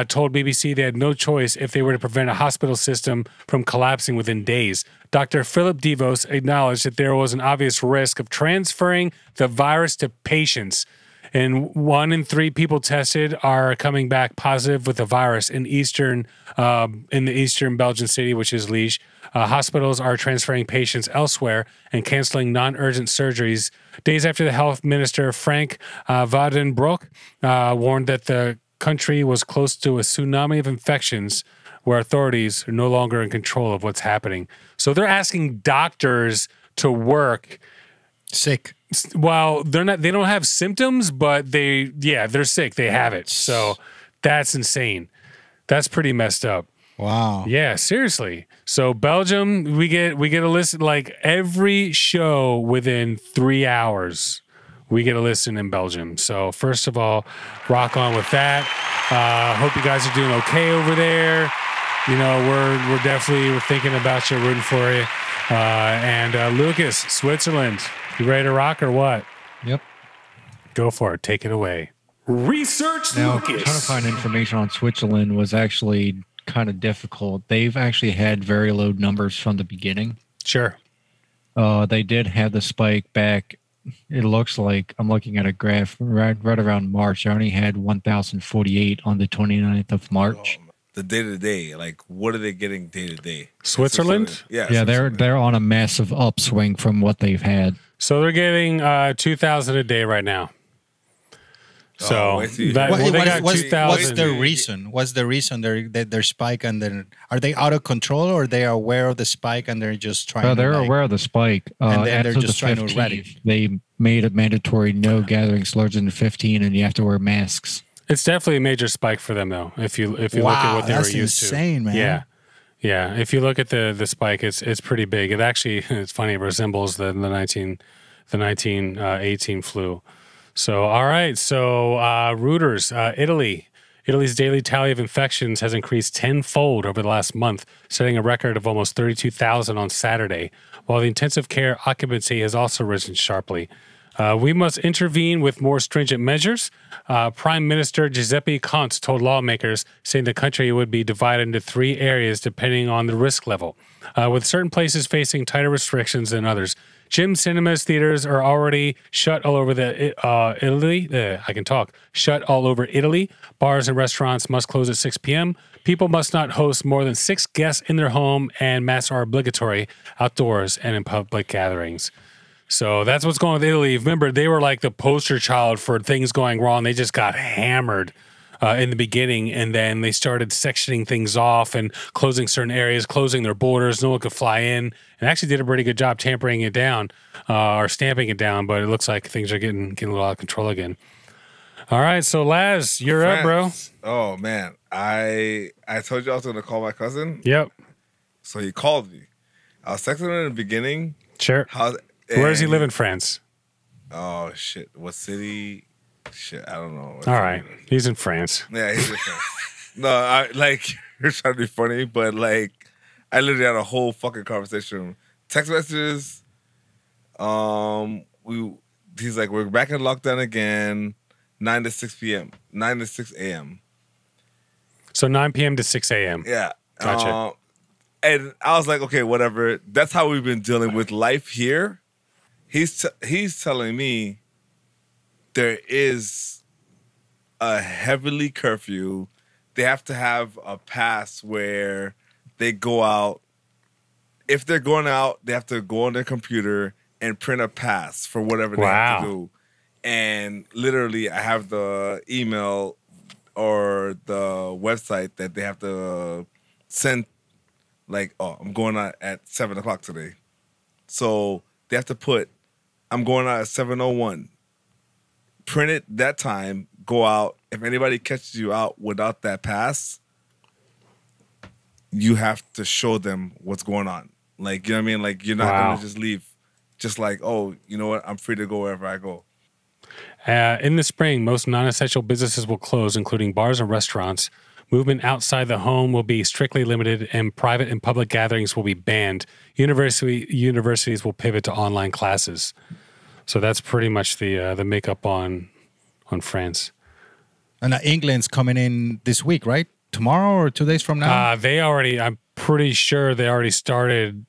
told BBC they had no choice if they were to prevent a hospital system from collapsing within days. Dr. Philip Devos acknowledged that there was an obvious risk of transferring the virus to patients. And 1 in 3 people tested are coming back positive with the virus in the eastern Belgian city, which is Liège. Hospitals are transferring patients elsewhere and canceling non-urgent surgeries. Days after the health minister, Frank Vadenbroek, warned that the country was close to a tsunami of infections where authorities are no longer in control of what's happening. So they're asking doctors to work Sick. well, they don't have symptoms, but they're sick. They have it. So that's insane. That's pretty messed up. Wow. Yeah, seriously. So Belgium, we get a list like every show within 3 hours. We get a listen in Belgium. So first of all, rock on with that. Hope you guys are doing okay over there. You know, we're definitely thinking about you, rooting for you. And Lucas, Switzerland, you ready to rock or what? Yep. Go for it. Take it away. Research Now, Lucas. trying to find information on Switzerland was actually kind of difficult. They've actually had very low numbers from the beginning. Sure. They did have the spike back. It looks like I'm looking at a graph right around March. I only had 1,048 on the 29th of March. The day-to-day, like, what are they getting day-to-day? Switzerland? Yeah, Yeah, Switzerland. they're on a massive upswing from what they've had. So they're getting 2,000 a day right now. So wait till you- that, well, they got What's 2,000. their reason? What's the reason they're spike, and then are they out of control, or they are aware of the spike and they're just trying? They're to, aware of the spike. and then they're after just the trying to 15th, eradicate. They made it mandatory no gatherings larger than 15, and you have to wear masks. It's definitely a major spike for them, though. If you look at Wow, what they that's were used insane, to, man. yeah. If you look at the spike, it's pretty big. It actually, it's funny. It resembles the 1918 flu. So all right, so Reuters, Italy. Italy's daily tally of infections has increased tenfold over the last month, setting a record of almost 32,000 on Saturday, while the intensive care occupancy has also risen sharply. We must intervene with more stringent measures. Prime Minister Giuseppe Conte told lawmakers, saying the country would be divided into 3 areas depending on the risk level, with certain places facing tighter restrictions than others. Gyms, cinemas, theaters are already shut all over Shut all over Italy. Bars and restaurants must close at 6 p.m. People must not host more than 6 guests in their home, and masks are obligatory outdoors and in public gatherings. So that's what's going on with Italy. Remember, they were like the poster child for things going wrong. They just got hammered in the beginning, and then they started sectioning things off and closing certain areas, closing their borders. No one could fly in, and actually did a pretty good job tampering it down or stamping it down. But it looks like things are getting a little out of control again. All right, so Laz, you're up, bro. Oh man, I told you I was going to call my cousin. Yep. So he called me. I was texting him in the beginning. Sure. Where does he live in France? Oh shit! What city? Shit, I don't know. All right, he's in France. Yeah, he's in France. No, you're trying to be funny, but like, I literally had a whole fucking conversation. Text messages. He's like, we're back in lockdown again. 9 to 6 p.m. 9 to 6 a.m. So 9 p.m. to 6 a.m. Yeah. Gotcha. And I was like, okay, whatever. That's how we've been dealing with life here. He's telling me there is a heavily curfew. They have to have a pass where they go out. If they're going out, they have to go on their computer and print a pass for whatever they have to do. And literally, I have the email or the website that they have to send, like, oh, I'm going out at 7 o'clock today. So they have to put, I'm going out at 7:01. Print it that time, go out. If anybody catches you out without that pass, you have to show them what's going on. Like, you know what I mean? Like, you're not going to just leave. Just like, oh, you know what? I'm free to go wherever I go. In the spring, most non-essential businesses will close, including bars and restaurants. Movement outside the home will be strictly limited, and private and public gatherings will be banned. Universities will pivot to online classes. So that's pretty much the makeup on France. And England's coming in this week, right? Tomorrow or 2 days from now? I'm pretty sure they already started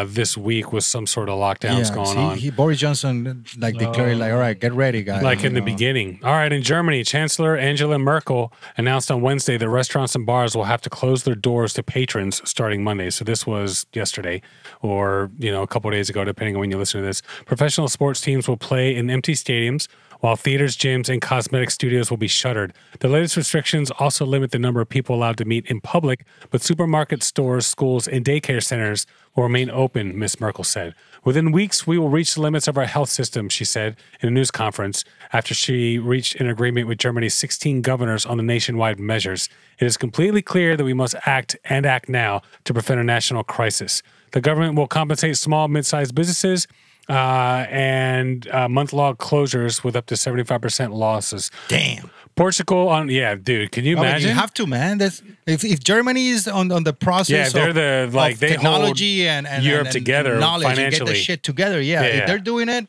this week with some sort of lockdowns going on. Boris Johnson declared, all right, get ready, guys. Like in the beginning. All right, in Germany, Chancellor Angela Merkel announced on Wednesday that restaurants and bars will have to close their doors to patrons starting Monday. So this was yesterday or, a couple of days ago, depending on when you listen to this. Professional sports teams will play in empty stadiums, while theaters, gyms, and cosmetic studios will be shuttered. The latest restrictions also limit the number of people allowed to meet in public, but supermarkets, stores, schools, and daycare centers will remain open, Ms. Merkel said. Within weeks, we will reach the limits of our health system, she said in a news conference after she reached an agreement with Germany's 16 governors on the nationwide measures. It is completely clear that we must act now to prevent a national crisis. The government will compensate small, mid-sized businesses and month-long closures with up to 75% losses. Damn. Portugal dude, can you imagine? You have to, man. That's if Germany is on the process they're of they technology hold and Europe and together knowledge financially. and get the shit together. If they're doing it,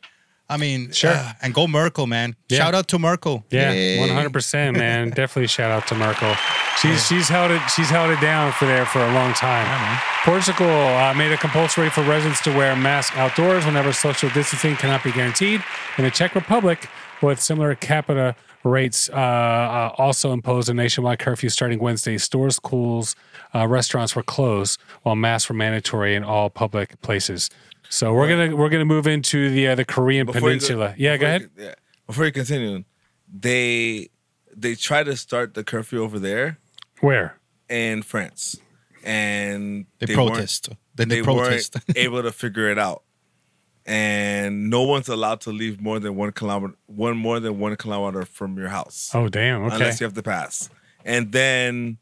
I mean, sure. And go Merkel, man. Yeah. Shout out to Merkel. Yeah, 100%, man. Definitely shout out to Merkel. She's held it down for a long time. Yeah, Portugal made it compulsory for residents to wear masks outdoors whenever social distancing cannot be guaranteed. In the Czech Republic, with similar capita rates, also imposed a nationwide curfew starting Wednesday. Stores, schools, restaurants were closed, while masks were mandatory in all public places. So we're gonna move into the Korean Peninsula. Go ahead. Before you continue, they try to start the curfew over there. Where? In France, and they protest. They weren't able to figure it out, and no one's allowed to leave more than 1 kilometer from your house. Oh, damn! Okay, unless you have to pass, and then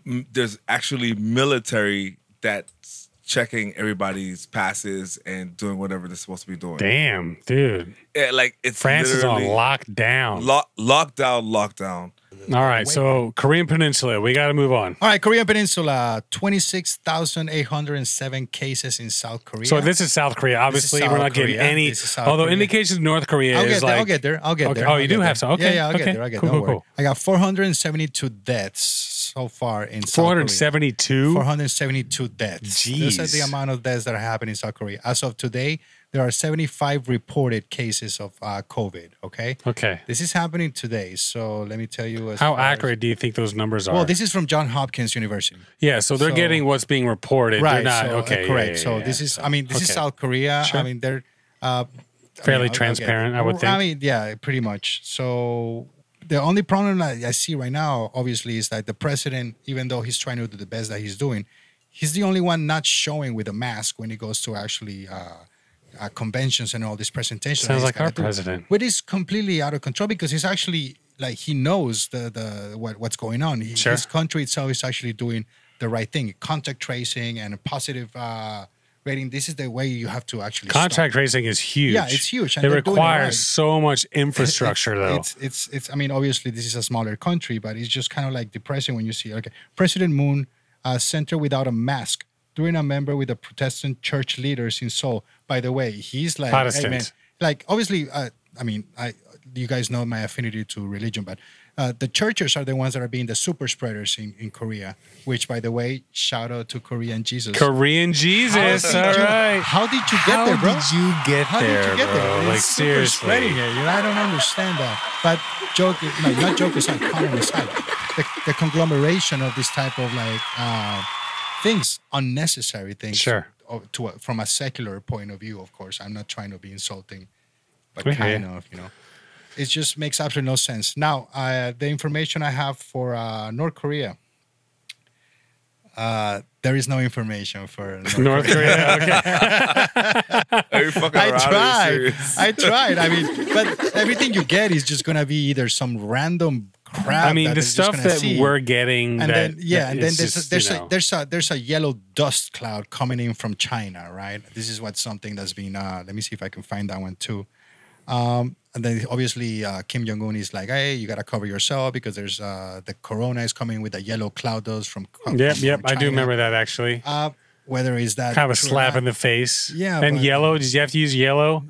there's actually military that's checking everybody's passes and doing whatever they're supposed to be doing. Damn, dude! Yeah, it's France is on lockdown. Lockdown. All right, so Korean Peninsula, we got to move on. All right, Korean Peninsula, 26,807 cases in South Korea. So this is South Korea. Obviously, we're not getting any. Although indications of North Korea is like. I'll get there. Oh, you do have some. Okay. Yeah, I'll get there. Cool. I got 472 deaths so far in South Korea. 472? 472 deaths. Jeez. Those are the amount of deaths that are happening in South Korea. As of today, there are 75 reported cases of COVID. Okay. Okay. This is happening today. So let me tell you. How accurate do you think those numbers are? Well, this is from Johns Hopkins University. Yeah, so they're getting what's being reported. Right. They're not, so, okay. correct. Yeah, So yeah, this is, so- I mean, this is okay. South Korea. Sure. I mean, they're Fairly transparent, I would think. I mean, yeah, pretty much. So the only problem I see right now, obviously, is that the president, even though he's trying to do the best that he's doing, he's the only one not showing with a mask when he goes to actually conventions and all these presentations. Sounds that he's like our gonna do. president. Which is completely out of control because he's actually like he knows what's going on. Sure. His country itself is actually doing the right thing. Contact tracing and a positive rating. This is the way you have to actually Contact tracing is huge. Yeah, it's huge. And It they're doing it requires right. so much infrastructure, though. It's. I mean, obviously, this is a smaller country, but it's just kind of like depressing when you see. Okay, President Moon center without a mask during a member with the Protestant church leaders in Seoul. By the way, he's like, Protestant. hey man, like obviously, I mean, you guys know my affinity to religion, but the churches are the ones that are being the super spreaders in Korea. Which, by the way, shout out to Korean Jesus. Korean Jesus, all right. How did you get there, bro? How did you get How there, did you get bro? there? Like, It's super spreading seriously. it. You know, I don't understand that. But joke, no, not joke aside, comment aside. The conglomeration of this type of like things, unnecessary things. Sure. From a secular point of view, of course. I'm not trying to be insulting, but We hear kind you. of, you know. It just makes absolutely no sense. Now, the information I have for North Korea. There is no information for North Korea, okay. Are you fucking around? Are you serious? I tried. I mean, but everything you get is just gonna be either some random crap. I mean, that the you're just stuff gonna that see. we're getting, and that, then that and then it's just, you know, there's a yellow dust cloud coming in from China, right? This is what's something that's been. Let me see if I can find that one too. And then obviously Kim Jong-un is like, hey, you gotta cover yourself because there's the corona is coming with a yellow cloud dust from. Yep, from I do China. remember that actually. Whether is that Kind of a true or slap not, in the face. Yeah, And but- yellow. Did you have to use yellow?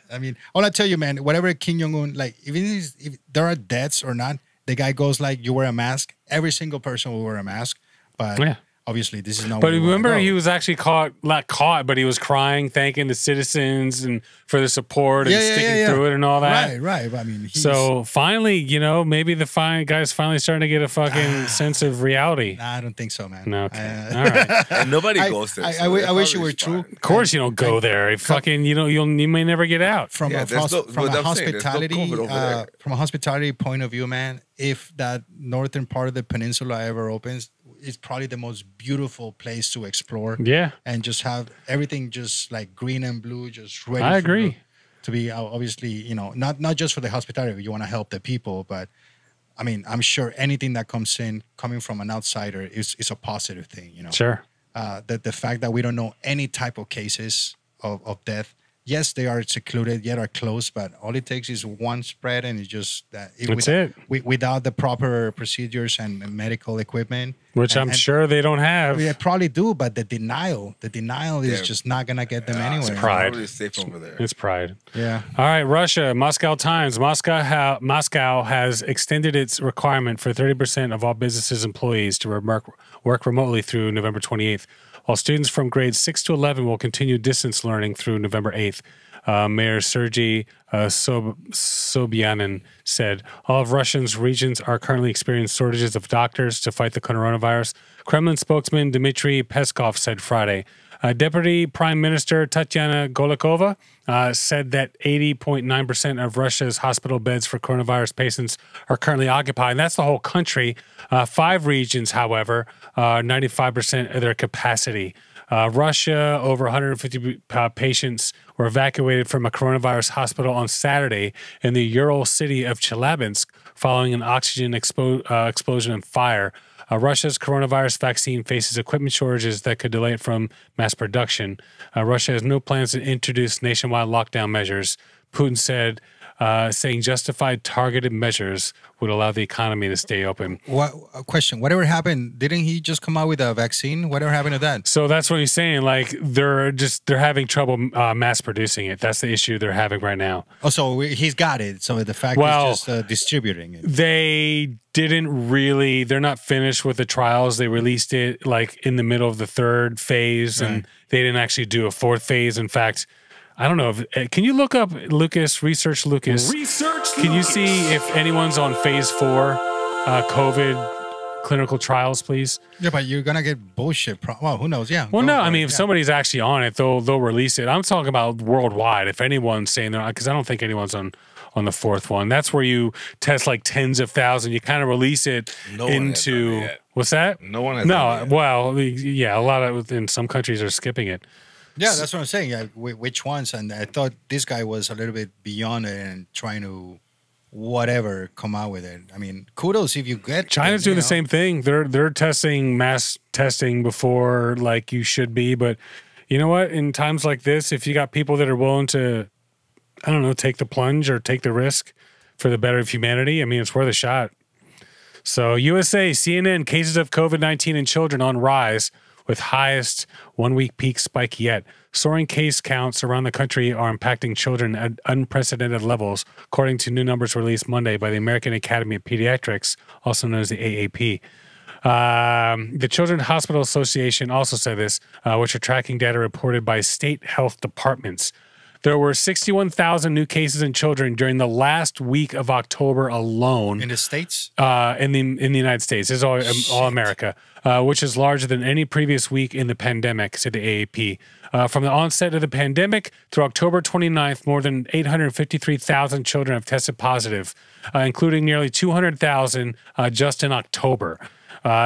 I mean, all I tell you, man, whatever Kim Jong-un, like, even if there are deaths or not, the guy goes like, you wear a mask. Every single person will wear a mask. But Yeah. obviously, this is not But where we wanna remember, go. he was actually not caught, but he was crying, thanking the citizens and for the support and sticking through it and all that. Right. But I mean, he's, So finally, you know, maybe the guy's finally starting to get a fucking sense of reality. Nah, I don't think so, man. No, okay. All right. And nobody I- goes there. I- so I wi- they're I wish it probably were true. fine. Of course, you don't go there. Fucking, you may never get out. From Yeah, a, there's no- from but a I'm saying there's no hospitality, COVID over there. from a hospitality point of view, man, if that northern part of the peninsula ever opens, it's probably the most beautiful place to explore. Yeah, And just have everything just like green and blue, just ready. I for agree. you to be obviously, you know, not just for the hospitality. You want to help the people, but I mean, I'm sure anything that coming from an outsider is a positive thing. You know, sure. the fact that we don't know any type of cases of death. Yes, they are secluded, yet are close, but all it takes is one spread, and it's just that. That's it. Without the proper procedures and medical equipment, Which I'm and sure they don't have. they probably do, but the denial is Yeah. just not gonna get them anywhere. pride. Probably safe over there. It's pride. Yeah. All right, Russia, Moscow Times. Moscow has extended its requirement for 30% of all businesses' employees to work remotely through November 28th, while students from grades 6 to 11 will continue distance learning through November 8th. Mayor Sergei Sobyanin said, all of Russia's regions are currently experiencing shortages of doctors to fight the coronavirus. Kremlin spokesman Dmitry Peskov said Friday. Deputy Prime Minister Tatyana Golikova said that 80.9% of Russia's hospital beds for coronavirus patients are currently occupied. And that's the whole country. 5 regions, however, 95% of their capacity. Russia, over 150 patients were evacuated from a coronavirus hospital on Saturday in the Ural city of Chelyabinsk following an oxygen explosion and fire. Russia's coronavirus vaccine faces equipment shortages that could delay it from mass production. Russia has no plans to introduce nationwide lockdown measures. Putin said, saying justified targeted measures would allow the economy to stay open. A question. Whatever happened? Didn't he just come out with a vaccine? Whatever happened to that? So that's what he's saying. Like they're having trouble mass producing it. That's the issue they're having right now. Oh, so he's got it. So the fact Well, is just distributing it. They they're not finished with the trials. They released it like in the middle of the 3rd phase and they didn't actually do a 4th phase. In fact, I don't know. Can you look up research Lucas? Research Can you Lucas. see if anyone's on phase 4 COVID clinical trials, please? Yeah, but you're gonna get bullshit. Well, who knows? Yeah. Well, go no, for I it, mean, if yeah. somebody's actually on it, they'll release it. I'm talking about worldwide. If anyone's saying they're not, because I don't think anyone's on the 4th one. That's where you test like tens of thousands. You kind of release it No one has done into it yet. what's that? No one has No, done it yet. well, yeah, a lot of in some countries are skipping it. Yeah, that's what I'm saying. Yeah, which ones? And I thought this guy was a little bit beyond it and trying to whatever come out with it. I mean, kudos if you get. China's doing the same thing. They're testing mass testing before like you should be, but you know what? In times like this, if you got people that are willing to, I don't know, take the plunge or take the risk for the better of humanity, I mean, it's worth a shot. So USA, CNN, cases of COVID-19 in children on rise with highest 1 week peak spike yet. Soaring case counts around the country are impacting children at unprecedented levels, according to new numbers released Monday by the American Academy of Pediatrics, also known as the AAP. The Children's Hospital Association also said this, which are tracking data reported by state health departments. There were 61,000 new cases in children during the last week of October alone. in the States. In the United States, this is all America, which is larger than any previous week in the pandemic, said the AAP. From the onset of the pandemic through October 29th, more than 853,000 children have tested positive, including nearly 200,000 just in October.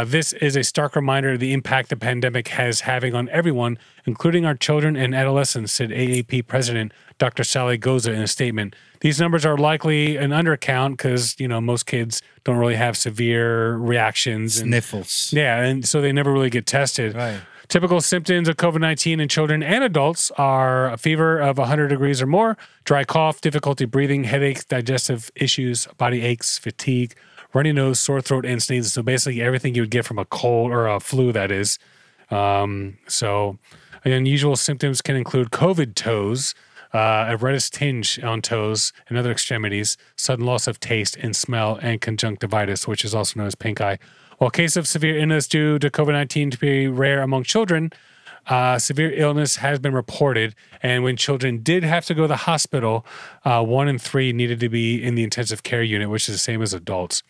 This is a stark reminder of the impact the pandemic has having on everyone, including our children and adolescents, said AAP President Dr. Sally Goza in a statement. These numbers are likely an undercount because, you know, most kids don't really have severe reactions. Sniffles. Yeah, and so they never really get tested. Right. Typical symptoms of COVID-19 in children and adults are a fever of 100 degrees or more, dry cough, difficulty breathing, headaches, digestive issues, body aches, fatigue, runny nose, sore throat, and sneezes. So basically everything you would get from a cold or a flu, that is. So unusual symptoms can include COVID toes, a reddish tinge on toes and other extremities, sudden loss of taste and smell, and conjunctivitis, which is also known as pink eye. While cases of severe illness due to COVID-19 to be rare among children, severe illness has been reported. And when children did have to go to the hospital, 1 in 3 needed to be in the intensive care unit, which is the same as adults.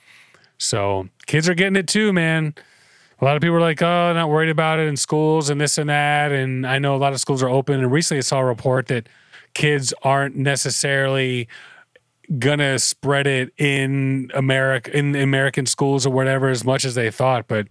So kids are getting it too, man. A lot of people are like, oh, not worried about it in schools and this and that. And I know a lot of schools are open. And recently I saw a report that kids aren't necessarily gonna spread it in American schools or whatever as much as they thought, but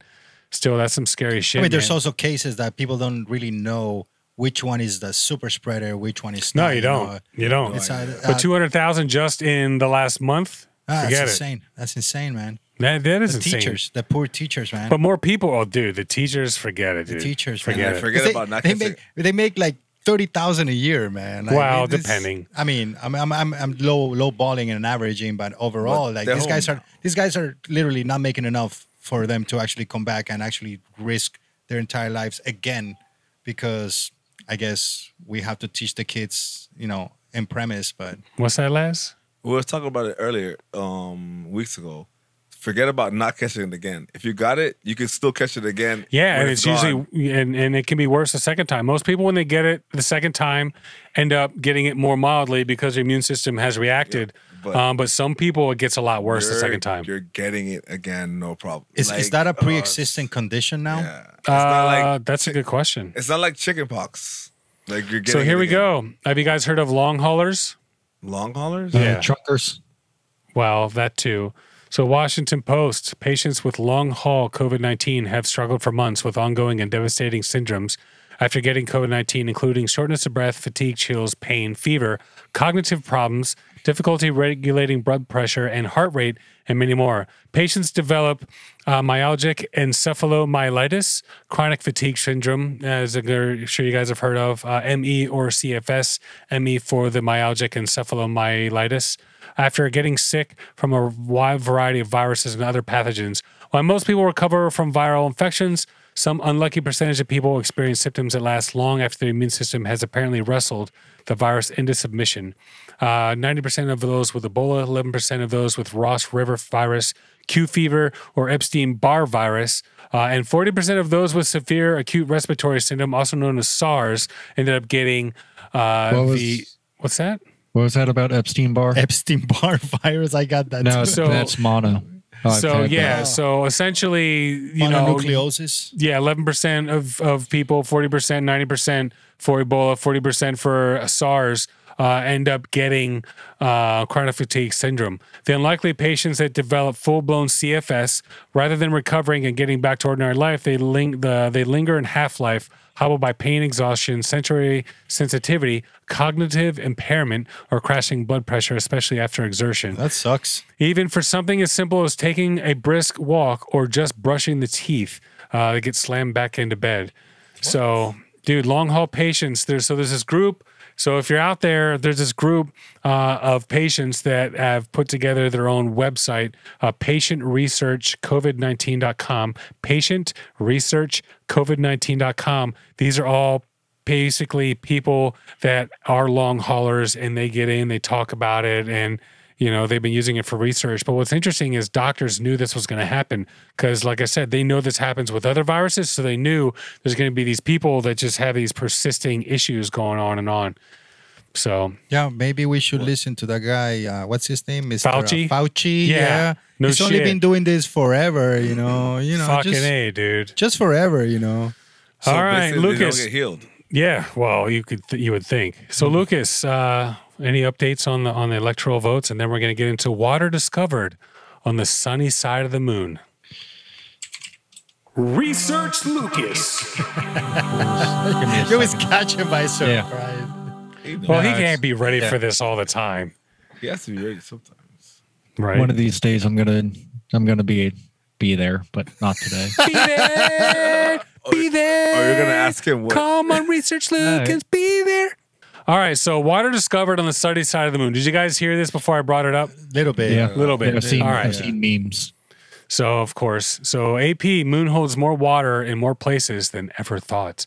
still, that's some scary shit. I mean, there's man. also cases that people don't really know which one is the super spreader, which one is No, not. you don't. You don't. It's, But 200,000 just in the last month? that's Forget it. insane. That's insane, man. That is The insane. teachers, the poor teachers, man. But more people, oh, dude, the teachers, forget it, dude. the teachers, man. forget it. Forget They- about not they kissing. make, they make like 30,000 a year, man. Like, Well, it's- depending. I mean, I'm low balling and averaging, but overall, But like they're these guys are literally not making enough for them to actually come back and actually risk their entire lives again, because I guess we have to teach the kids, you know, in premise. But What's that, Les? We were talking about it earlier, weeks ago. Forget about not catching it again. If you got it, you can still catch it again. Yeah, when and it's gone. usually and it can be worse the second time. Most people, when they get it the second time, end up getting it more mildly because their immune system has reacted. but- But some people, it gets a lot worse the second time. You're getting it again, no problem. is Like, that a pre-existing condition now? Yeah. It's not like That's a good question. it's not like chicken pox. Like you're getting. So here it we again. go. Have you guys heard of long haulers? Long haulers. Yeah. Truckers. Well, that too. So Washington Post, patients with long-haul COVID-19 have struggled for months with ongoing and devastating syndromes after getting COVID-19, including shortness of breath, fatigue, chills, pain, fever, cognitive problems, difficulty regulating blood pressure and heart rate, and many more. Patients develop myalgic encephalomyelitis, chronic fatigue syndrome, as I'm sure you guys have heard of, ME or CFS, ME for the myalgic encephalomyelitis, after getting sick from a wide variety of viruses and other pathogens. While most people recover from viral infections, some unlucky percentage of people experience symptoms that last long after the immune system has apparently wrestled the virus into submission. 90% of those with Ebola, 11% of those with Ross River virus, Q fever, or Epstein-Barr virus, and 40% of those with severe acute respiratory syndrome, also known as SARS, ended up getting What's that? What was that about Epstein-Barr? Epstein-Barr virus. I got that. No, too. So- that's mono. Oh, I've So had yeah, that. so essentially, you know, Mononucleosis. yeah, 11% of people, 40%, 90% for Ebola, 40% for SARS end up getting chronic fatigue syndrome. The unlikely patients that develop full-blown CFS, rather than recovering and getting back to ordinary life, they linger in half-life, hobbled by pain, exhaustion, sensory sensitivity, cognitive impairment, or crashing blood pressure, especially after exertion. That sucks. Even for something as simple as taking a brisk walk or just brushing the teeth, they get slammed back into bed. So, dude, long haul patients. There's this group. So if you're out there, there's this group of patients that have put together their own website, patientresearchcovid19.com, patientresearchcovid19.com. These are all basically people that are long haulers, and they get in, they talk about it, and you know, they've been using it for research. But what's interesting is doctors knew this was going to happen because, like I said, they know this happens with other viruses. So they knew there's going to be these people that just have these persisting issues going on and on. So Yeah, maybe we should listen to that guy. What's his name? Mr. Fauci? Fauci. Yeah. No He's only shit. been doing this forever. You know. fucking just, A, dude. just forever. You know. So All right, basically, Lucas. They don't get healed. Yeah, well, you would think. So, Lucas, any updates on the electoral votes? And then we're going to get into water discovered on the sunny side of the moon. Research Lucas. You always catch him by surprise. Well, he can't be ready for this all the time, He has to be ready sometimes. right? One of these days, I'm gonna be there, but not today. Be there, be there. Or you're gonna ask him what? Come on, Research Lucas, be there. All right, so water discovered on the sunny side of the moon. Did you guys hear this before I brought it up? Little bit. Yeah, Little bit. I've seen, All right. I've seen memes. So, of course, AP, moon holds more water in more places than ever thought.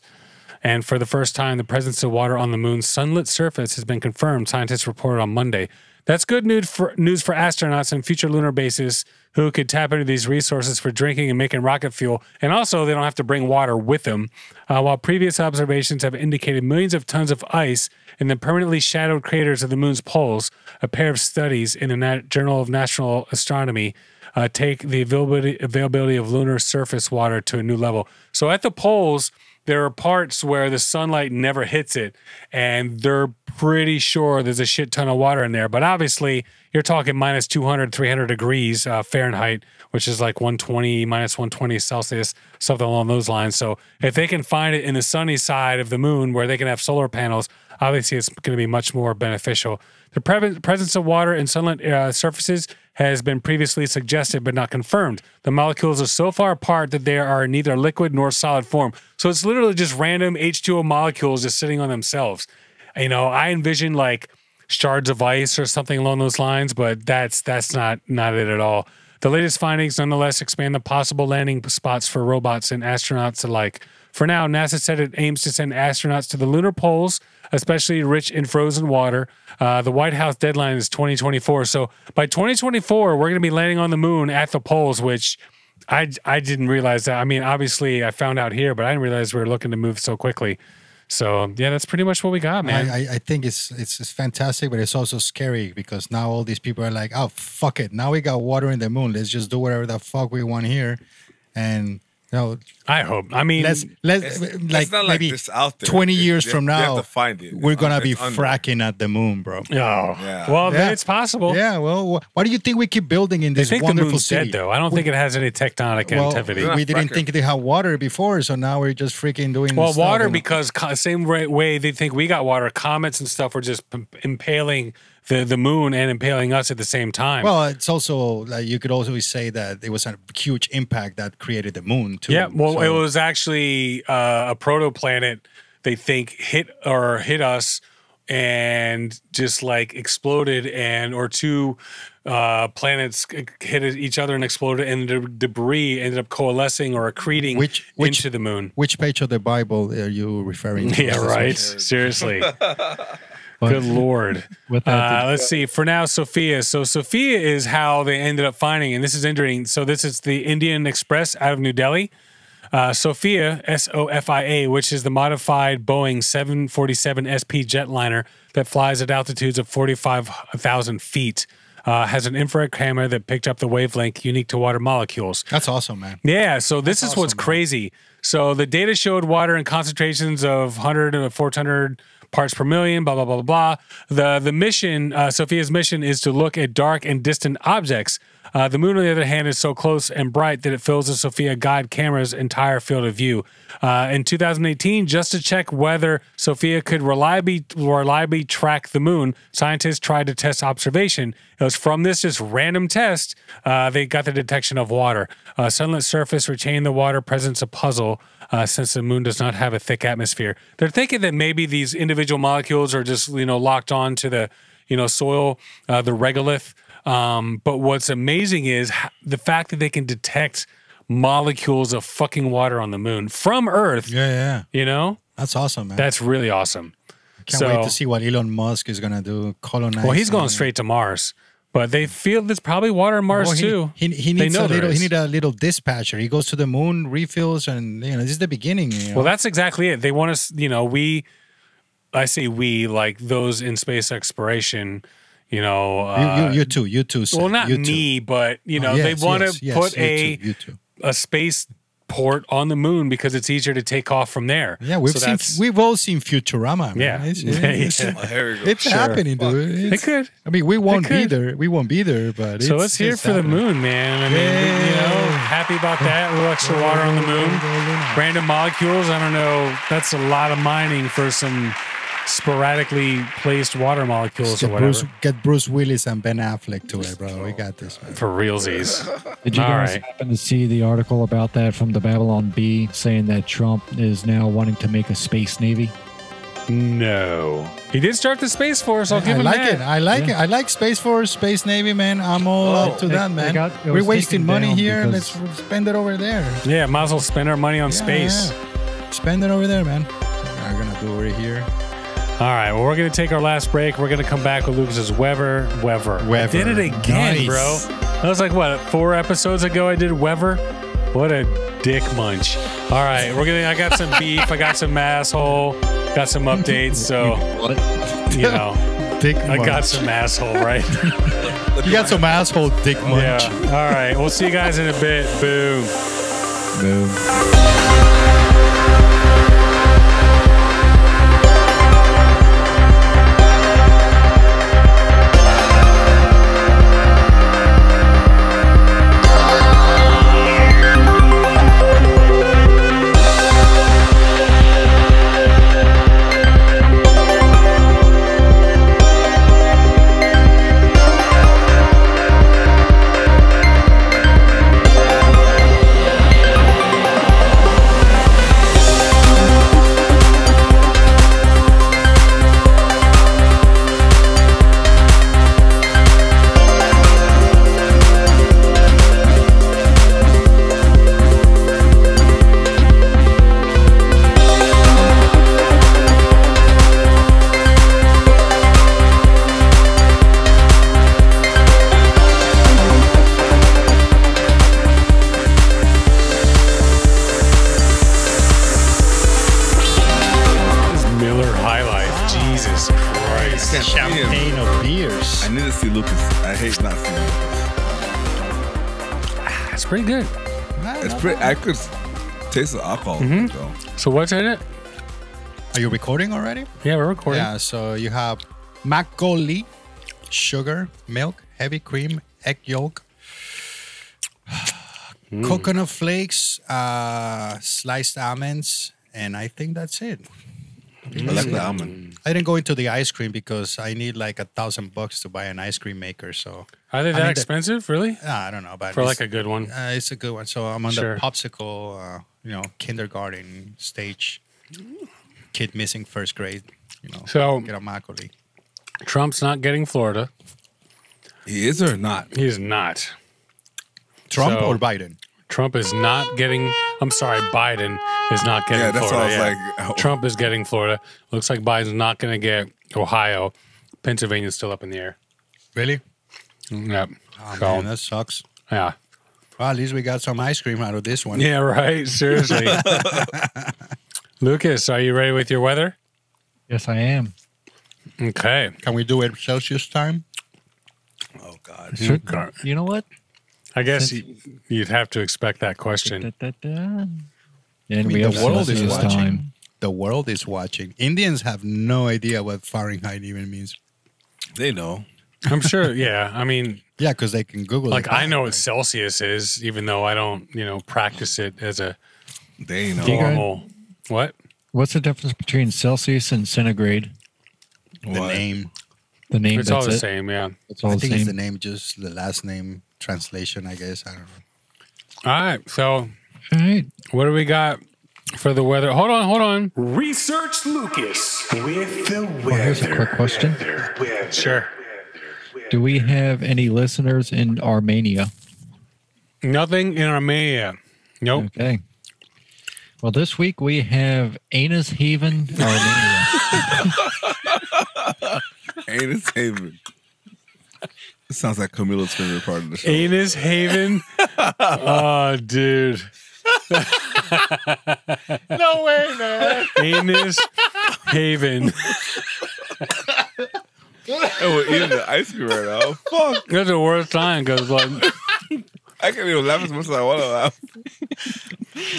And for the first time, the presence of water on the moon's sunlit surface has been confirmed, scientists reported on Monday. That's good news for astronauts and future lunar bases who could tap into these resources for drinking and making rocket fuel. And also, they don't have to bring water with them. While previous observations have indicated millions of tons of ice in the permanently shadowed craters of the moon's poles, a pair of studies in the Journal of National Astronomy take the availability of lunar surface water to a new level. So at the poles, there are parts where the sunlight never hits it, and they're pretty sure there's a shit ton of water in there. But obviously, you're talking minus 200, 300 degrees Fahrenheit, which is like 120, minus 120 Celsius, something along those lines. So if they can find it in the sunny side of the moon where they can have solar panels, obviously it's going to be much more beneficial. The presence of water in sunlit surfaces has been previously suggested but not confirmed. The molecules are so far apart that they are neither liquid nor solid form. So it's literally just random H2O molecules just sitting on themselves. You know, I envision like shards of ice or something along those lines, but that's not it at all. The latest findings nonetheless expand the possible landing spots for robots and astronauts alike. For now, NASA said it aims to send astronauts to the lunar poles, especially rich in frozen water. The White House deadline is 2024. So by 2024, we're going to be landing on the moon at the poles, which I didn't realize that. I mean, obviously, I found out here, but I didn't realize we were looking to move so quickly. So yeah, that's pretty much what we got, man. I think it's fantastic, but it's also scary because now all these people are like, oh, fuck it. Now we got water in the moon. Let's just do whatever the fuck we want here. And you know, I hope. I mean, let's It's not like maybe this out there. 20 years from They now, have to find it. we're gonna be It's under. fracking at the moon, bro. oh, well, Yeah. it's possible. Yeah, well, why do you think we keep building in They this think the wonderful moon's city? dead, though. I don't think it has any tectonic Well, activity. They're we not didn't fracking. think they had water before, so now we're just freaking doing. Well, stuff, water you know? because same way they think we got water. Comets and stuff were just impaling the moon and impaling us at the same time. Well, it's also like you could also say that it was a huge impact that created the moon too. yeah. Well, So- it was actually a protoplanet. They think hit us and just like exploded, or two planets hit each other and exploded, and the debris ended up coalescing or accreting into the moon. Which page of the Bible are you referring to? Yeah, right. Seriously. Good Lord. With that, Let's see. For now, Sophia. So Sophia is how they ended up finding, and this is interesting. So this is the Indian Express out of New Delhi. Sophia, SOFIA, which is the modified Boeing 747 SP jetliner that flies at altitudes of 45,000 feet, has an infrared camera that picked up the wavelength unique to water molecules. That's awesome, man. Yeah, so this is what's awesome, man. crazy. So the data showed water in concentrations of 100 to 400 parts per million, blah, blah, blah, blah, blah. The mission, Sophia's mission is to look at dark and distant objects. The moon, on the other hand, is so close and bright that it fills the Sophia guide camera's entire field of view. In 2018, just to check whether Sophia could reliably track the moon, scientists tried to test observation. It was from this just random test, they got the detection of water. Sunlit surface retained the water presence a puzzle since the moon does not have a thick atmosphere. They're thinking that maybe these individual molecules are just, locked on to the, soil, the regolith. But what's amazing is the fact that they can detect molecules of fucking water on the moon from Earth. Yeah. That's awesome, man. That's really awesome. Can't wait to see what Elon Musk is gonna do. Colonize. Well, he's going straight to Mars, but they feel there's probably water on Mars too. He needs he need a little dispatcher. He goes to the moon, refills, and this is the beginning. Well, that's exactly it. They want us. I say we, like those in space exploration. You too. Seth. Well, not me, but they want to put a space port on the moon because it's easier to take off from there. Yeah, we've all seen Futurama. Man. Yeah, it's happening, dude. It could. I mean, we won't be there, but so let's hear for the moon, man. I mean, happy about that. A little extra water on the moon. Random molecules. I don't know. That's a lot of mining for some sporadically placed water molecules or whatever. Get Bruce Willis and Ben Affleck to it, bro. We got this, man. For realsies. Did you guys happen to see the article about that from the Babylon Bee saying that Trump is now wanting to make a space navy? No. He did start the Space Force. I'll give him that. I like it. I like Space Force, Space Navy, man. I'm all up to that, man. We're wasting money here. Let's spend it over there. Yeah, might as well spend our money on space. Yeah. Spend it over there, man. We're going to do it here. All right, well, we're going to take our last break. We're going to come back with Lucas's Weather. I did it again, bro. That was like, 4 episodes ago I did Weather? What a dick munch. All right, I got some beef. I got some asshole. Got some updates. So, dick I got some asshole, right? You got some asshole dick munch. Yeah. All right, we'll see you guys in a bit. Boom. Boom. Champagne of beers. I need to see Lucas. I hate not seeing Lucas. It's pretty good. It's pretty. I could taste the alcohol. Though. So what's in it? Are you recording already? Yeah, we're recording. Yeah, so you have Makgeolli, sugar, milk, heavy cream, egg yolk, coconut flakes, sliced almonds, and I think that's it. I like the almond. I didn't go into the ice cream because I need like $1,000 to buy an ice cream maker. So are they that expensive? Really? I don't know, but for like a good one, it's a good one. So I'm on the popsicle, kindergarten stage. Kid missing first grade. So get a Makgeolli. Trump's not getting Florida. He is or not? He is not. Trump or Biden? Trump is not getting. I'm sorry, Biden is not getting Florida. Florida. That's what I was like. Oh. Trump is getting Florida. Looks like Biden's not going to get Ohio. Pennsylvania's still up in the air. Really? Yep. Oh, man, that sucks. Yeah. Well, at least we got some ice cream out of this one. Yeah, right. Seriously. Lucas, are you ready with your weather? Yes, I am. Okay. Can we do it Celsius time? Oh God. Should, you know what? I guess you'd have to expect that question. And mean, we the have world is Celsius watching. time. The world is watching. Indians have no idea what Fahrenheit even means. They know. I'm sure. Yeah. I mean, Yeah, because they can Google like it. I know what Celsius is, even though I don't, practice it as a They know. normal. What? What's the difference between Celsius and centigrade? The name. The name. It's all that's the it? same. Yeah. It's all I the think it's same. the name, just the last name translation, I guess. I don't know. All right. So All right. what do we got for the weather? Hold on. Research Lucas with the weather. Well, here's a quick question. Sure. Do we have any listeners in Armenia? Nothing in Armenia. Nope. Okay. Well, this week we have Anus Haven, Armenia. Anus Haven. It sounds like Camilo's favorite part of the show. Anus Haven. Oh, dude. No way, man. Anus Haven. And we're eating the ice cream right now. Fuck. That's the worst time because like I can't even laugh as much as I want to laugh.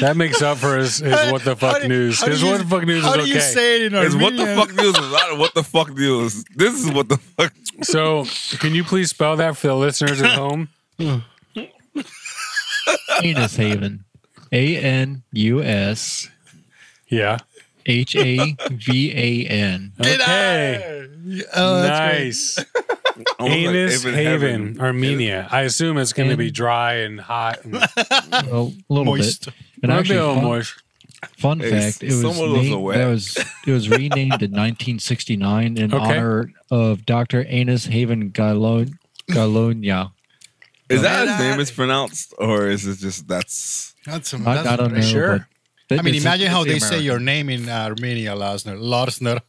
that makes up for his what the fuck news. His what the fuck news is How do okay. you say it in It's Armenian? what the fuck news is not what the fuck news. This is what the fuck. So, can you please spell that for the listeners at home? Anus Haven. ANUS Yeah. HAVAN. Okay. Oh, that's Nice. Almost Anus like Haven, Armenia. I assume it's going to be dry and hot. And A little Moist. bit. And might be a actually, little fun, moist. fun Hey, fact, it was some of those are named, wet. it was renamed in 1969 in Okay. honor of Dr. Anus Haven Galonia. Is that his name is pronounced, or is it just that's? some, I don't know. Sure. but I mean, it's- imagine how it's they the say your name in Armenia, Larsner.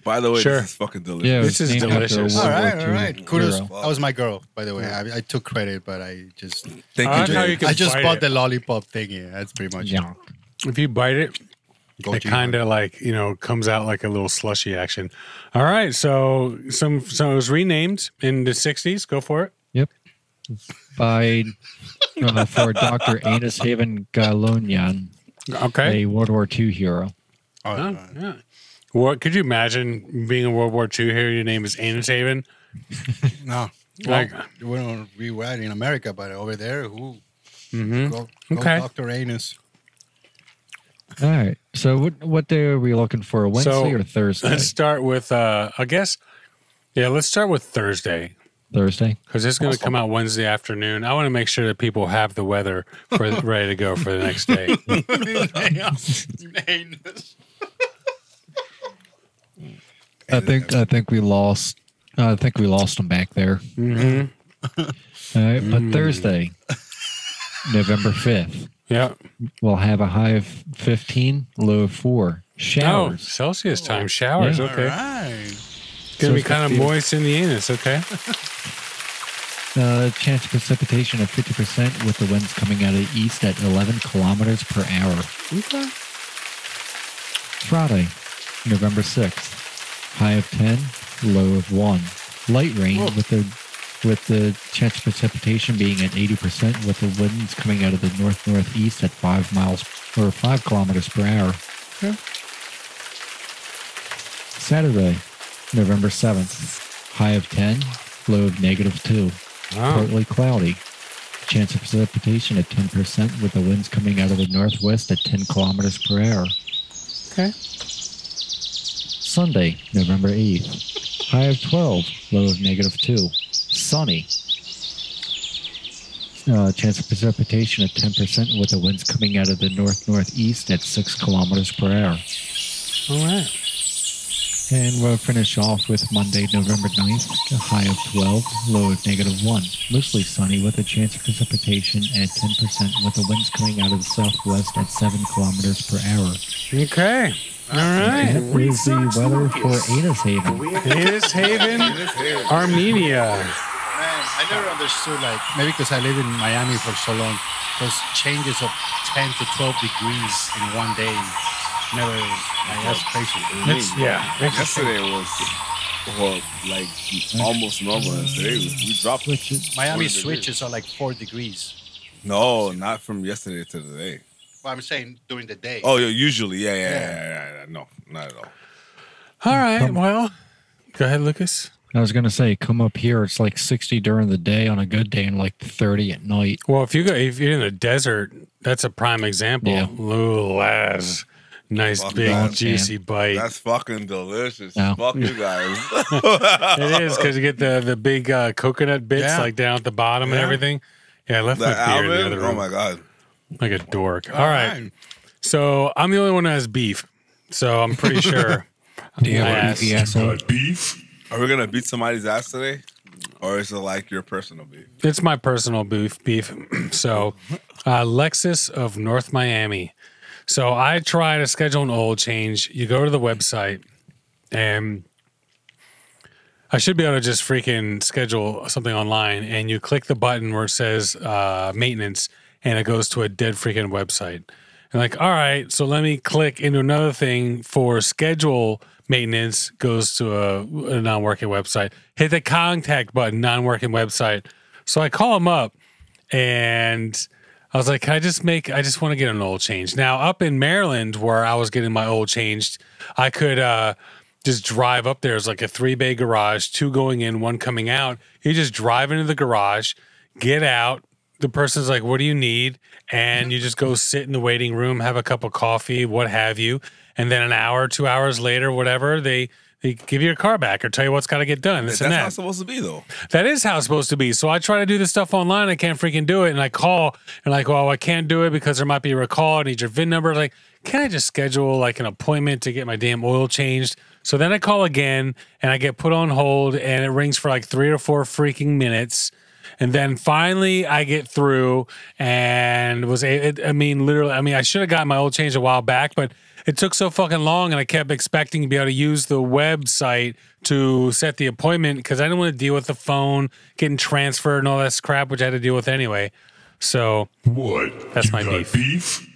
By the way, Sure. this is fucking delicious. Yeah, it This was is named after a delicious. World all War right, II all right. Kudos. hero. That was my girl, by the way. I took credit, but I just Thank I you, like how Jay. you can I just bite bought it. the lollipop thingy. That's pretty much Yeah. If you bite it, Go it to kind of like comes out like a little slushy action. All right, so so it was renamed in the '60s. Go for it. Yep. By for Dr. Anus Haven Galonian, Okay. a World War II hero. Oh, yeah. What could you imagine being in World War II here? Your name is Anus Haven. No. Like, We were in America, but over there, who? mhm. Go Okay. Dr. Anus. All right. So what day are we looking for? Wednesday So, or Thursday? Let's start with I guess. Yeah, let's start with Thursday Thursday. because it's going to come out Wednesday afternoon. I want to make sure that people have the weather for ready to go for the next day. I think we lost. I think we lost them back there. Mm-hmm. All right, but Thursday, November 5th, Yeah. we'll have a high of 15, low of 4. Oh, Showers. Celsius time showers. Yeah. Okay. All right. It's going to be So kind of 15. moist in the anus. Okay. Chance of precipitation of 50% with the winds coming out of the east at 11 kilometers per hour. Okay. Friday, November 6th, high of 10, low of 1. Light rain with the chance of precipitation being at 80% with the winds coming out of the north-northeast at 5 kilometers per hour. Okay. Saturday, November 7th, high of 10, low of negative 2. Wow. Partly cloudy. Chance of precipitation at 10% with the winds coming out of the northwest at 10 kilometers per hour. Okay. Sunday, November 8th. High of 12, low of negative 2. Sunny. Chance of precipitation at 10% with the winds coming out of the north-northeast at 6 kilometers per hour. All right. And we'll finish off with Monday, November 9th. A high of 12, low of negative 1. Mostly sunny with a chance of precipitation at 10% with the winds coming out of the southwest at 7 kilometers per hour. Okay. All right. That is the weather for Anus Haven. Anus Haven, Armenia. I never understood, like, maybe because I lived in Miami for so long, those changes of 10 to 12 degrees in one day. Never, like, that's crazy. Yesterday was like almost normal. And today we dropped. Miami switches are like 4 degrees. No, not from yesterday to today. Well, I'm saying during the day. Oh, usually, yeah. No, not at all. All right, well, go ahead, Lucas. I was gonna say, come up here. It's like 60 during the day on a good day, and like 30 at night. Well, if you're in the desert, that's a prime example. Yeah. Laz, nice big juicy bite. That's fucking delicious. No. Fuck you guys. It is because you get the big coconut bits like down at the bottom and everything. Yeah, I left my beer in the other room. Oh my god, like a dork. All right, so I'm the only one who has beef, so I'm pretty sure. Do you have beefy asshole? Beef? are we gonna beat somebody's ass today, or is it like your personal beef? It's my personal beef. So, Lexus of North Miami. So I try to schedule an oil change. You go to the website, and I should be able to just freaking schedule something online. And you click the button where it says maintenance, and it goes to a dead freaking website. And like, all right, so let me click into another thing for schedule maintenance. Goes to a non-working website. Hit the contact button, non-working website. So I call them up, and I was like, I just want to get an oil change. Now, up in Maryland, where I was getting my oil changed, I could just drive up there. It's like a 3-bay garage, 2 going in, 1 coming out. You just drive into the garage, get out. The person's like, what do you need? And you just go sit in the waiting room, have a cup of coffee, what have you. And then an hour, 2 hours later, whatever, they give you your car back or tell you what's got to get done. That's how it's supposed to be, though. That is how it's supposed to be. So I try to do this stuff online. I can't freaking do it. And I call and like, well, I can't do it because there might be a recall. I need your VIN number. Like, can I just schedule like an appointment to get my damn oil changed? So then I call again and I get put on hold and it rings for like 3 or 4 freaking minutes. And then finally I get through and I should have gotten my oil changed a while back, but it took so fucking long and I kept expecting to be able to use the website to set the appointment because I didn't want to deal with the phone, getting transferred and all that crap, which I had to deal with anyway. So that's my beef.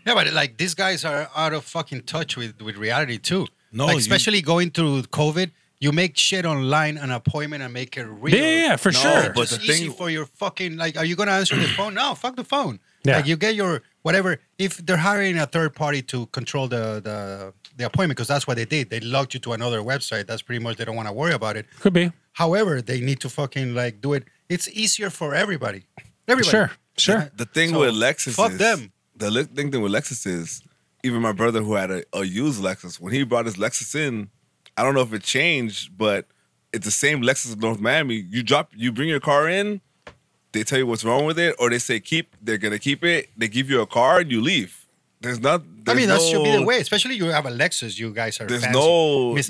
Yeah, but like these guys are out of fucking touch with reality too. No, like, especially going through COVID. You make shit online, an appointment, and make it real. Yeah, for sure. But It's easy for your fucking, like, are you going to answer the phone? No, fuck the phone. Yeah. Like, you get your, whatever, if they're hiring a third party to control the appointment, because that's what they did. They logged you to another website. That's pretty much, they don't want to worry about it. Could be. However, they need to fucking, like, do it. It's easier for everybody. Everybody. Sure. The thing with Lexus fuck is... them. The thing with Lexus is, even my brother who had a used Lexus, when he brought his Lexus in, I don't know if it changed, but it's the same Lexus of North Miami. You bring your car in, they tell you what's wrong with it, or they say they're gonna keep it. They give you a card, you leave. That should be the way. Especially you have a Lexus, you guys are fancy.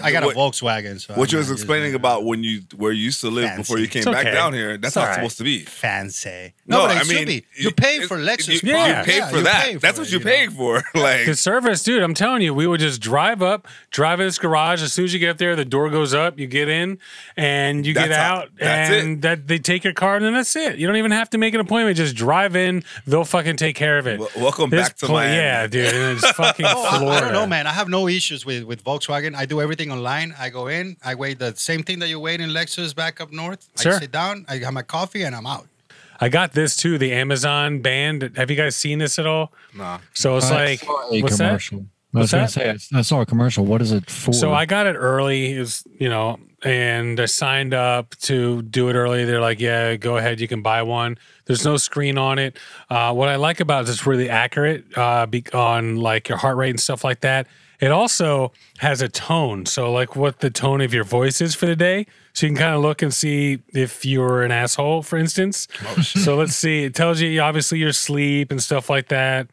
I got a Volkswagen. So what you was explaining about where you used to live before you came back down here, that's how it's supposed to be. Fancy. No, but it should be. You're paying for Lexus. You paid for that. That's what you're paying for. Like the service, dude, I'm telling you, we would just drive in this garage. As soon as you get up there, the door goes up, you get in, and you get out, and they take your card, and then that's it. You don't even have to make an appointment. Just drive in. They'll fucking take care of it. Welcome back to Miami. Yeah, dude. And it's fucking Florida. I don't know, man. I have no issues with Volkswagen. I do everything online. I go in. I wait the same thing that you wait in Lexus back up north. Sure. I sit down. I have my coffee, and I'm out. I got this too, the Amazon band. Have you guys seen this at all? No. So it's I saw a what's commercial. that? I was going to say, I saw a commercial. What is it for? So I got it early, and I signed up to do it early. They're like, yeah, go ahead. You can buy one. There's no screen on it. What I like about it is it's really accurate on like your heart rate and stuff like that. It also has a tone. So like what the tone of your voice is for the day. So you can kind of look and see if you're an asshole, for instance. Oh, shit. So let's see. It tells you obviously your sleep and stuff like that.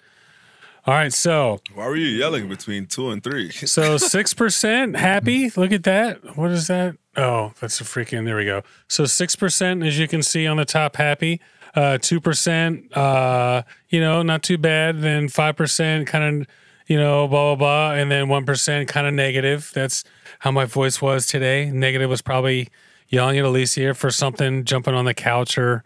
All right, so why were you yelling between 2 and 3? So 6% happy. Look at that. What is that? Oh, that's a freaking. There we go. So 6%, as you can see on the top, happy. 2%, not too bad. Then 5%, kind of, blah blah blah, and then 1% kind of negative. That's how my voice was today. Negative was probably, yelling at Alicia for something, jumping on the couch or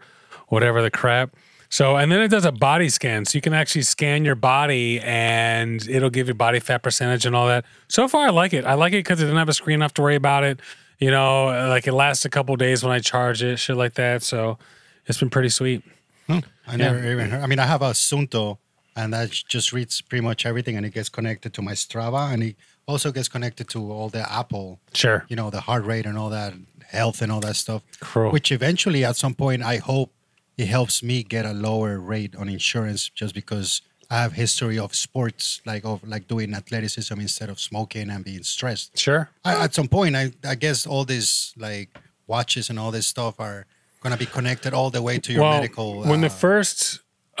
whatever the crap. So, and then it does a body scan. So you can actually scan your body and it'll give you body fat percentage and all that. So far, I like it. I like it because it doesn't have a screen enough to worry about it. You know, like it lasts a couple of days when I charge it, shit like that. So it's been pretty sweet. I never even heard. I mean, I have a Sunto, and that just reads pretty much everything, and it gets connected to my Strava, and it also gets connected to all the Apple, Sure. you know, the heart rate and all that, health and all that stuff. Cool. Which eventually, at some point, I hope it helps me get a lower rate on insurance, just because I have history of sports, like doing athleticism instead of smoking and being stressed. Sure. At some point, I guess all these like watches and all this stuff are going to be connected all the way to your medical. When the first first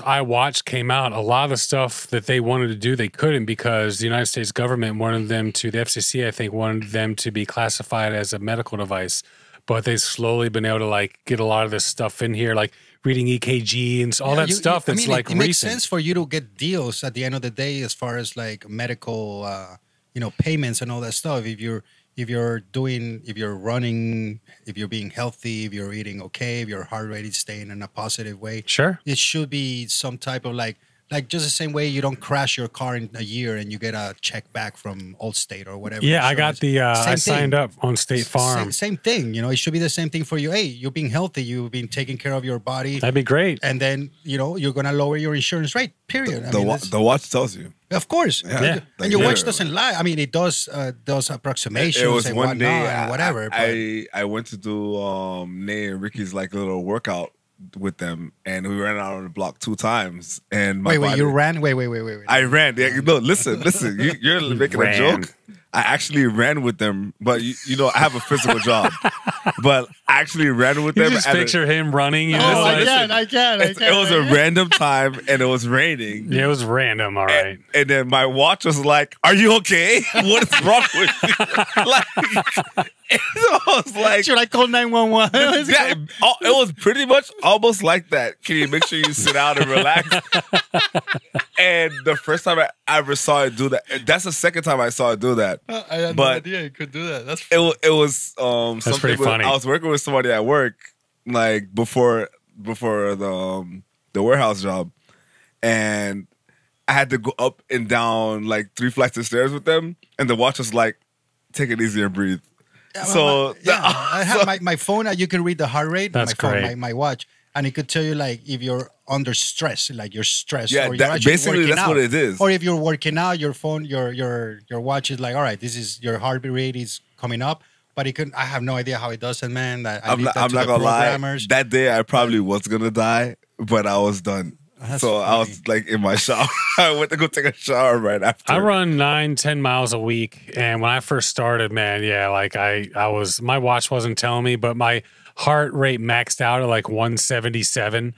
iWatch came out, a lot of the stuff that they wanted to do, they couldn't because the United States government wanted them to, the FCC, I think, wanted them to be classified as a medical device. But they've slowly been able to like get a lot of this stuff in here, like reading EKG and all that stuff that's like it recent. makes sense for you to get deals at the end of the day as far as like medical, payments and all that stuff. If you're running, if you're being healthy, if you're eating okay, if your heart rate is staying in a positive way, Sure. it should be some type of like just the same way you don't crash your car in a year and you get a check back from Allstate or whatever. Yeah, I got I signed up on State Farm. Same thing. You know, it should be the same thing for you. Hey, you're being healthy. You've been taking care of your body. That'd be great. And then, you're going to lower your insurance rate, period. The watch tells you. Of course. Yeah. And your watch doesn't lie. I mean, it does approximations It was and one day and whatever. I went to do Nate and Ricky's like little workout with them, and we ran out on the block 2 times. And my you ran? Wait. I ran. Yeah, no, listen. You're making a joke. I actually ran with them, but I have a physical job. But I actually ran with them. You just picture him running. I can. It was a random time, and it was raining. Yeah, it was random. All right. And then my watch was like, "Are you okay? What is wrong with you?" So I was like, should I call 911? Yeah, it was pretty much almost like that. Can you make sure you sit down and relax? And the first time I ever saw it do that, that's the second time I saw it do that. I had no idea you could do that. That's it was that's pretty funny. I was working with somebody at work, like before the warehouse job, and I had to go up and down like 3 flights of stairs with them, and the watch was like, "Take it easy and breathe." Yeah, I have my phone. You can read the heart rate. That's my phone, great. my watch, and it could tell you like if you're under stress, like you're stressed. Yeah, or you're actually basically working that's out. what it is. Or if you're working out, your phone, your watch is like, all right, this is your heart rate is coming up. But it could. I have no idea how it does it, man. I'm not gonna lie. That day I probably was gonna die, but I was done. That's so funny. I was like in my shower. I went to go take a shower right after. I run 9-10 miles a week, and when I first started, man, yeah, like I was, my watch wasn't telling me, but my heart rate maxed out at like 177.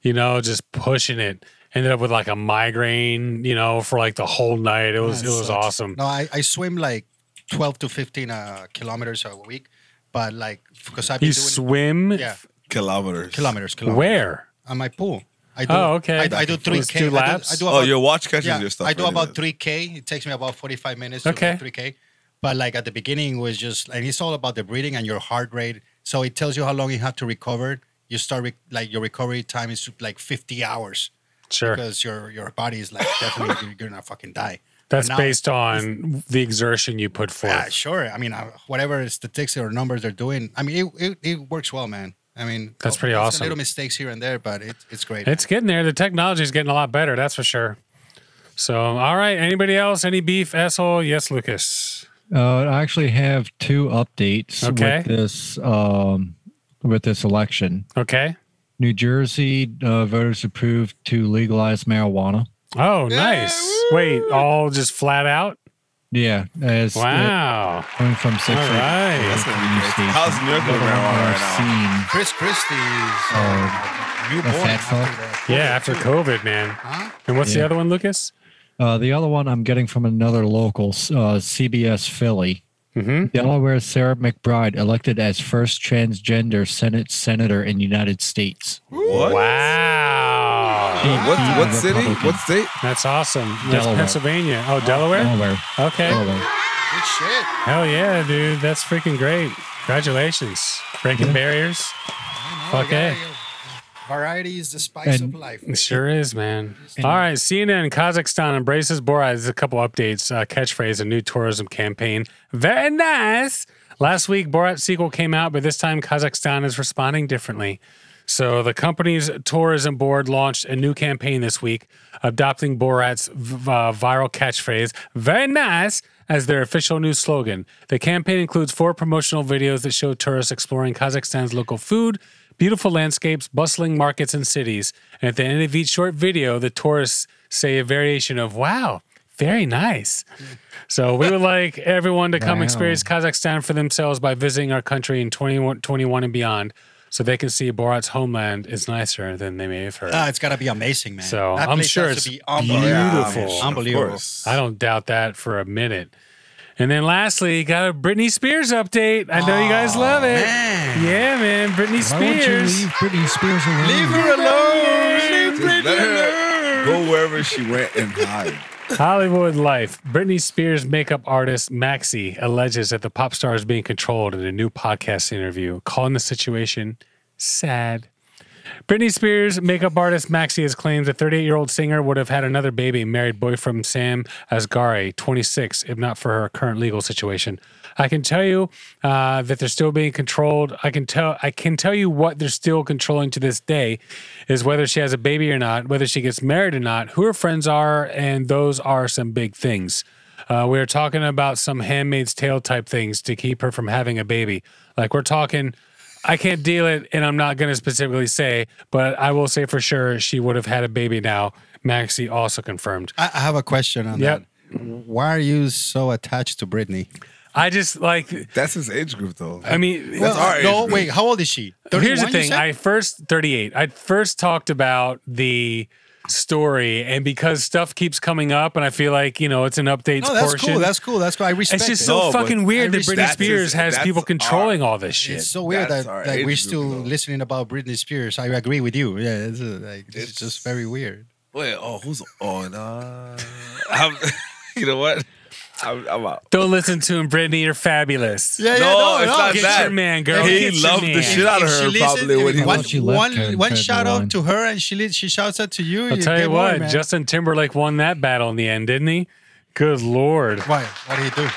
Just pushing it. Ended up with like a migraine, for like the whole night. It was awesome. No, I swim like 12 to 15 kilometers a week, but like because I've been You doing swim? yeah kilometers. Where? on my pool. I do, okay. I do 3K. Let's do laps? I do about, your watch catches your stuff. I do anyway. about 3K. It takes me about 45 minutes to Okay. do 3K. But like at the beginning it was just, and it's all about the breathing and your heart rate. So it tells you how long you have to recover. You start like your recovery time is like 50 hours. Sure. Because your body is like definitely you're gonna fucking die. That's Now, based on the exertion you put forth. Yeah, sure. I mean, whatever statistics or numbers they're doing, I mean, it works well, man. I mean, That's pretty there's awesome. Little mistakes here and there, but it's great. It's getting there. The technology is getting a lot better. That's for sure. So, all right. Anybody else? Any beef, asshole? Yes, Lucas. I actually have 2 updates Okay. with this election. Okay. New Jersey voters approved to legalize marijuana. Oh, nice. Wait, all just flat out? Yeah, as Wow. going from 6 All right. That's gonna be great. How's New York with marijuana right now? Chris Christie's newborn. fat fuck. after Yeah, after COVID, man. Huh? And what's the Yeah. other one, Lucas? The other one I'm getting from another local, CBS Philly. Mm-hmm. Delaware's Sarah McBride elected as first transgender Senate senator in the United States. What? Wow. What city? What state? That's awesome. That's Delaware. Pennsylvania. Oh, Delaware? Delaware. Okay. Delaware. Good shit. Hell yeah, dude. That's freaking great. Congratulations. Breaking barriers. Fuck yeah. Variety is the spice And- of life. It sure is, man. All right, CNN, Kazakhstan embraces Borat. There's a couple updates, catchphrase, a new tourism campaign. Very nice. Last week, Borat sequel came out, but this time Kazakhstan is responding differently. So the company's tourism board launched a new campaign this week, adopting Borat's viral catchphrase, very nice, as their official new slogan. The campaign includes 4 promotional videos that show tourists exploring Kazakhstan's local food, beautiful landscapes, bustling markets, and cities. And at the end of each short video, the tourists say a variation of, wow, very nice. So we would like everyone to come experience Kazakhstan for themselves by visiting our country in 2021 and beyond, so they can see Borat's homeland is nicer than they may have heard. It's got to be amazing, man. So That I'm place sure has it's to be unbelievable. beautiful. Unbelievable. I don't doubt that for a minute. And then lastly, got a Britney Spears update. I know you guys love it. Man. Yeah, man. Britney Why won't you Spears. leave Britney Spears alone? Leave her alone. Just let her go wherever she went and hide. Hollywood life. Britney Spears makeup artist Maxi alleges that the pop star is being controlled in a new podcast interview, calling the situation sad. Britney Spears makeup artist Maxi has claimed the 38-year-old singer would have had another baby married boyfriend Sam Asghari, 26, if not for her current legal situation. I can tell you that they're still being controlled. I can tell you what they're still controlling to this day is whether she has a baby or not, whether she gets married or not, who her friends are, and those are some big things. We are talking about some Handmaid's Tale type things to keep her from having a baby. Like we're talking, I can't deal it, and I'm not going to specifically say, but I will say for sure she would have had a baby now. Maxi also confirmed. I have a question on Yep. that. Why are you so attached to Britney? I just like, That's his age group, though. I mean, That's our age no, group. wait, how old is she? 31, here's the you thing. said? 38. I first talked about the story, and because stuff keeps coming up, and I feel like, you know, it's an updates No, that's portion. cool. That's cool. That's cool. I respect It's just it. so No, but fucking weird I that Britney respect- Spears has that's people our- controlling all this shit. It's so weird That's that our like, age we're group, still though. listening about Britney Spears. I agree with you. Yeah, it's just very weird. Wait, who's on? You know what? I'm out. Don't listen to him, Brittany. You're fabulous. Yeah, No, it's not Get that. your man, girl. He Get your loved man. the shit out of her probably when he One- was. she left her and One tried to shout go out on. to her, and she shouts out to you. I'll tell you game what, over, man. Justin Timberlake won that battle in the end, didn't he? Good Lord. Why? What did he do?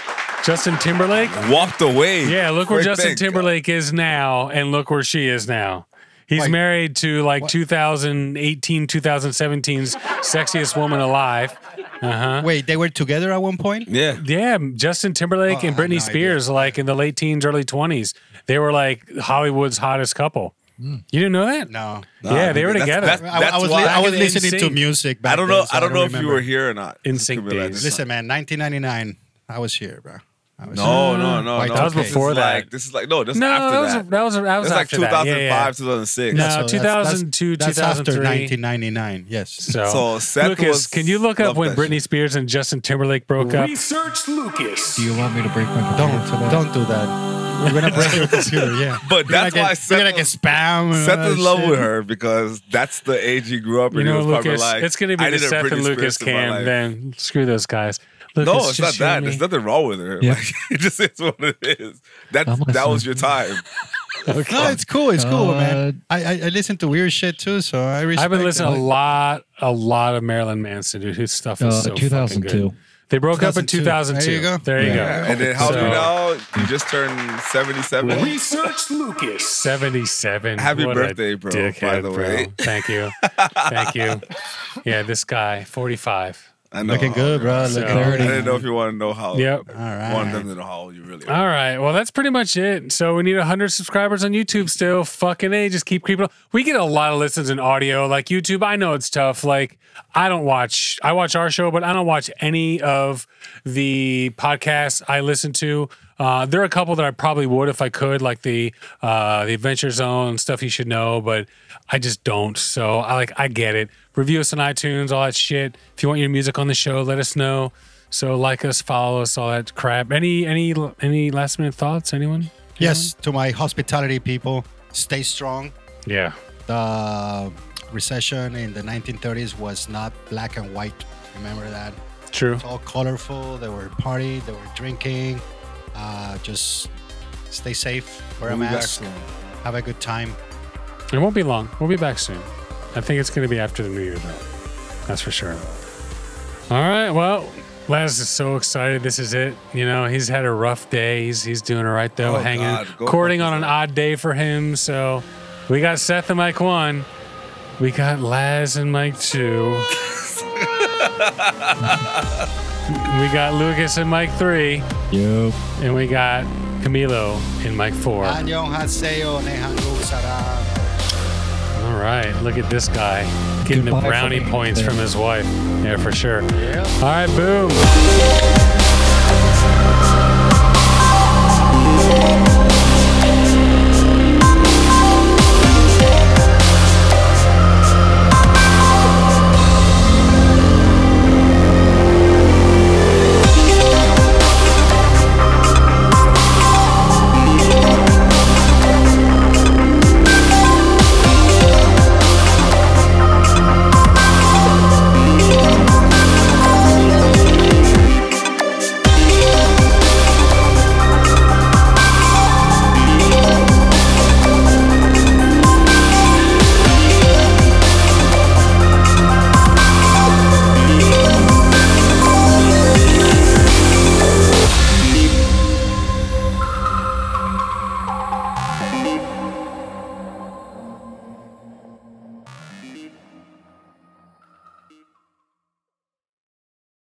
Justin Timberlake? Walked away. Yeah, look where Quick Justin think. Timberlake is now, and look where she is now. He's Wait. married to like 2018, 2017's sexiest woman alive. Wait, they were together at one point? Yeah. Yeah, Justin Timberlake Oh, and I had Britney no Spears, like in the late teens, early 20s. They were like Hollywood's hottest couple. You didn't know that? No. Yeah, they were That's- together. that's- I was, why- I was in listening to sync. music back I don't know. then, so I don't know if you remember. were here or not. In sync Could be like days. this. Listen, man, 1999, I was here, bro. I was No, here. no, no, Why no. that was This is before that. Like, this is like no. This is No, after that was that. that was That's like after that. 2005, Yeah, yeah. 2006. No, So 2002, that's after 2003. 1999, yes. So Seth Lucas, was- can you look up loved when that Britney shit. Spears and Justin Timberlake broke up? Research Lucas. Do you want me to break my computer to that? Don't do that. We're gonna break your computer, yeah. But We're gonna that's why get, Seth we're gonna get was- spam. and Seth all is in that love shit. with her because that's the age he grew up in. You know, He was probably Lucas, like, it's going to be I the need a Seth Britney and Lucas Spears in my cam. life. Then screw those guys. Lucas, No, it's not just show that. me. There's nothing wrong with her. Yeah. Like, it just is what it is. That I'm that was listening. your time. Okay. No, it's cool. It's cool, Uh, man. I listen to weird shit too, so I respect. I've been listening it. a lot of Marilyn Manson, dude. His stuff is so fucking 2002. good. They broke up in 2002. 2002. There you go. There you Yeah. go. And then how old are you So- now? You just turned 77. Research Lucas. 77. Happy What a birthday, bro, dickhead, by the way. bro. Thank you. Thank you. Yeah, this guy, 45. I know. Looking good, bro. So- Looking I dirty. didn't know if you want to know how. Yep. All right. Want them to know how old you really are. All right. Well, that's pretty much it. So we need 100 subscribers on YouTube still. Fucking A. Just keep creeping. We get a lot of listens in audio. Like YouTube, I know it's tough. Like, I watch our show, but I don't watch any of the podcasts I listen to. There are a couple that I probably would if I could, like the Adventure Zone, Stuff You Should Know, but I just don't. So I get it. Review us on iTunes, all that shit. If you want your music on the show, let us know. So like us, follow us, all that crap. Any last minute thoughts? Anyone? Yes, to my hospitality people, stay strong. Yeah. The recession in the 1930s was not black and white. Remember that. True. It's all colorful. They were partying. They were drinking. Just stay safe. Wear a We'll be back mask. soon. Have a good time. It won't be long. We'll be back soon. I think it's going to be after the New Year, though. That's for sure. All right. Well, Laz is so excited. This is it. You know, he's had a rough day. He's doing all right, though, Oh, hanging, God. Go courting fuck on an yourself. odd day for him. So we got Seth and Mike 1. We got Laz and Mike 2. We got Lucas and Mike 3. Yup. And we got Camilo and Mike 4. 안녕하세요. 네, 한국 사람. All right, look at this guy getting the Goodbye brownie from points there. from his wife. Yeah, for sure. Yeah. All right, boom.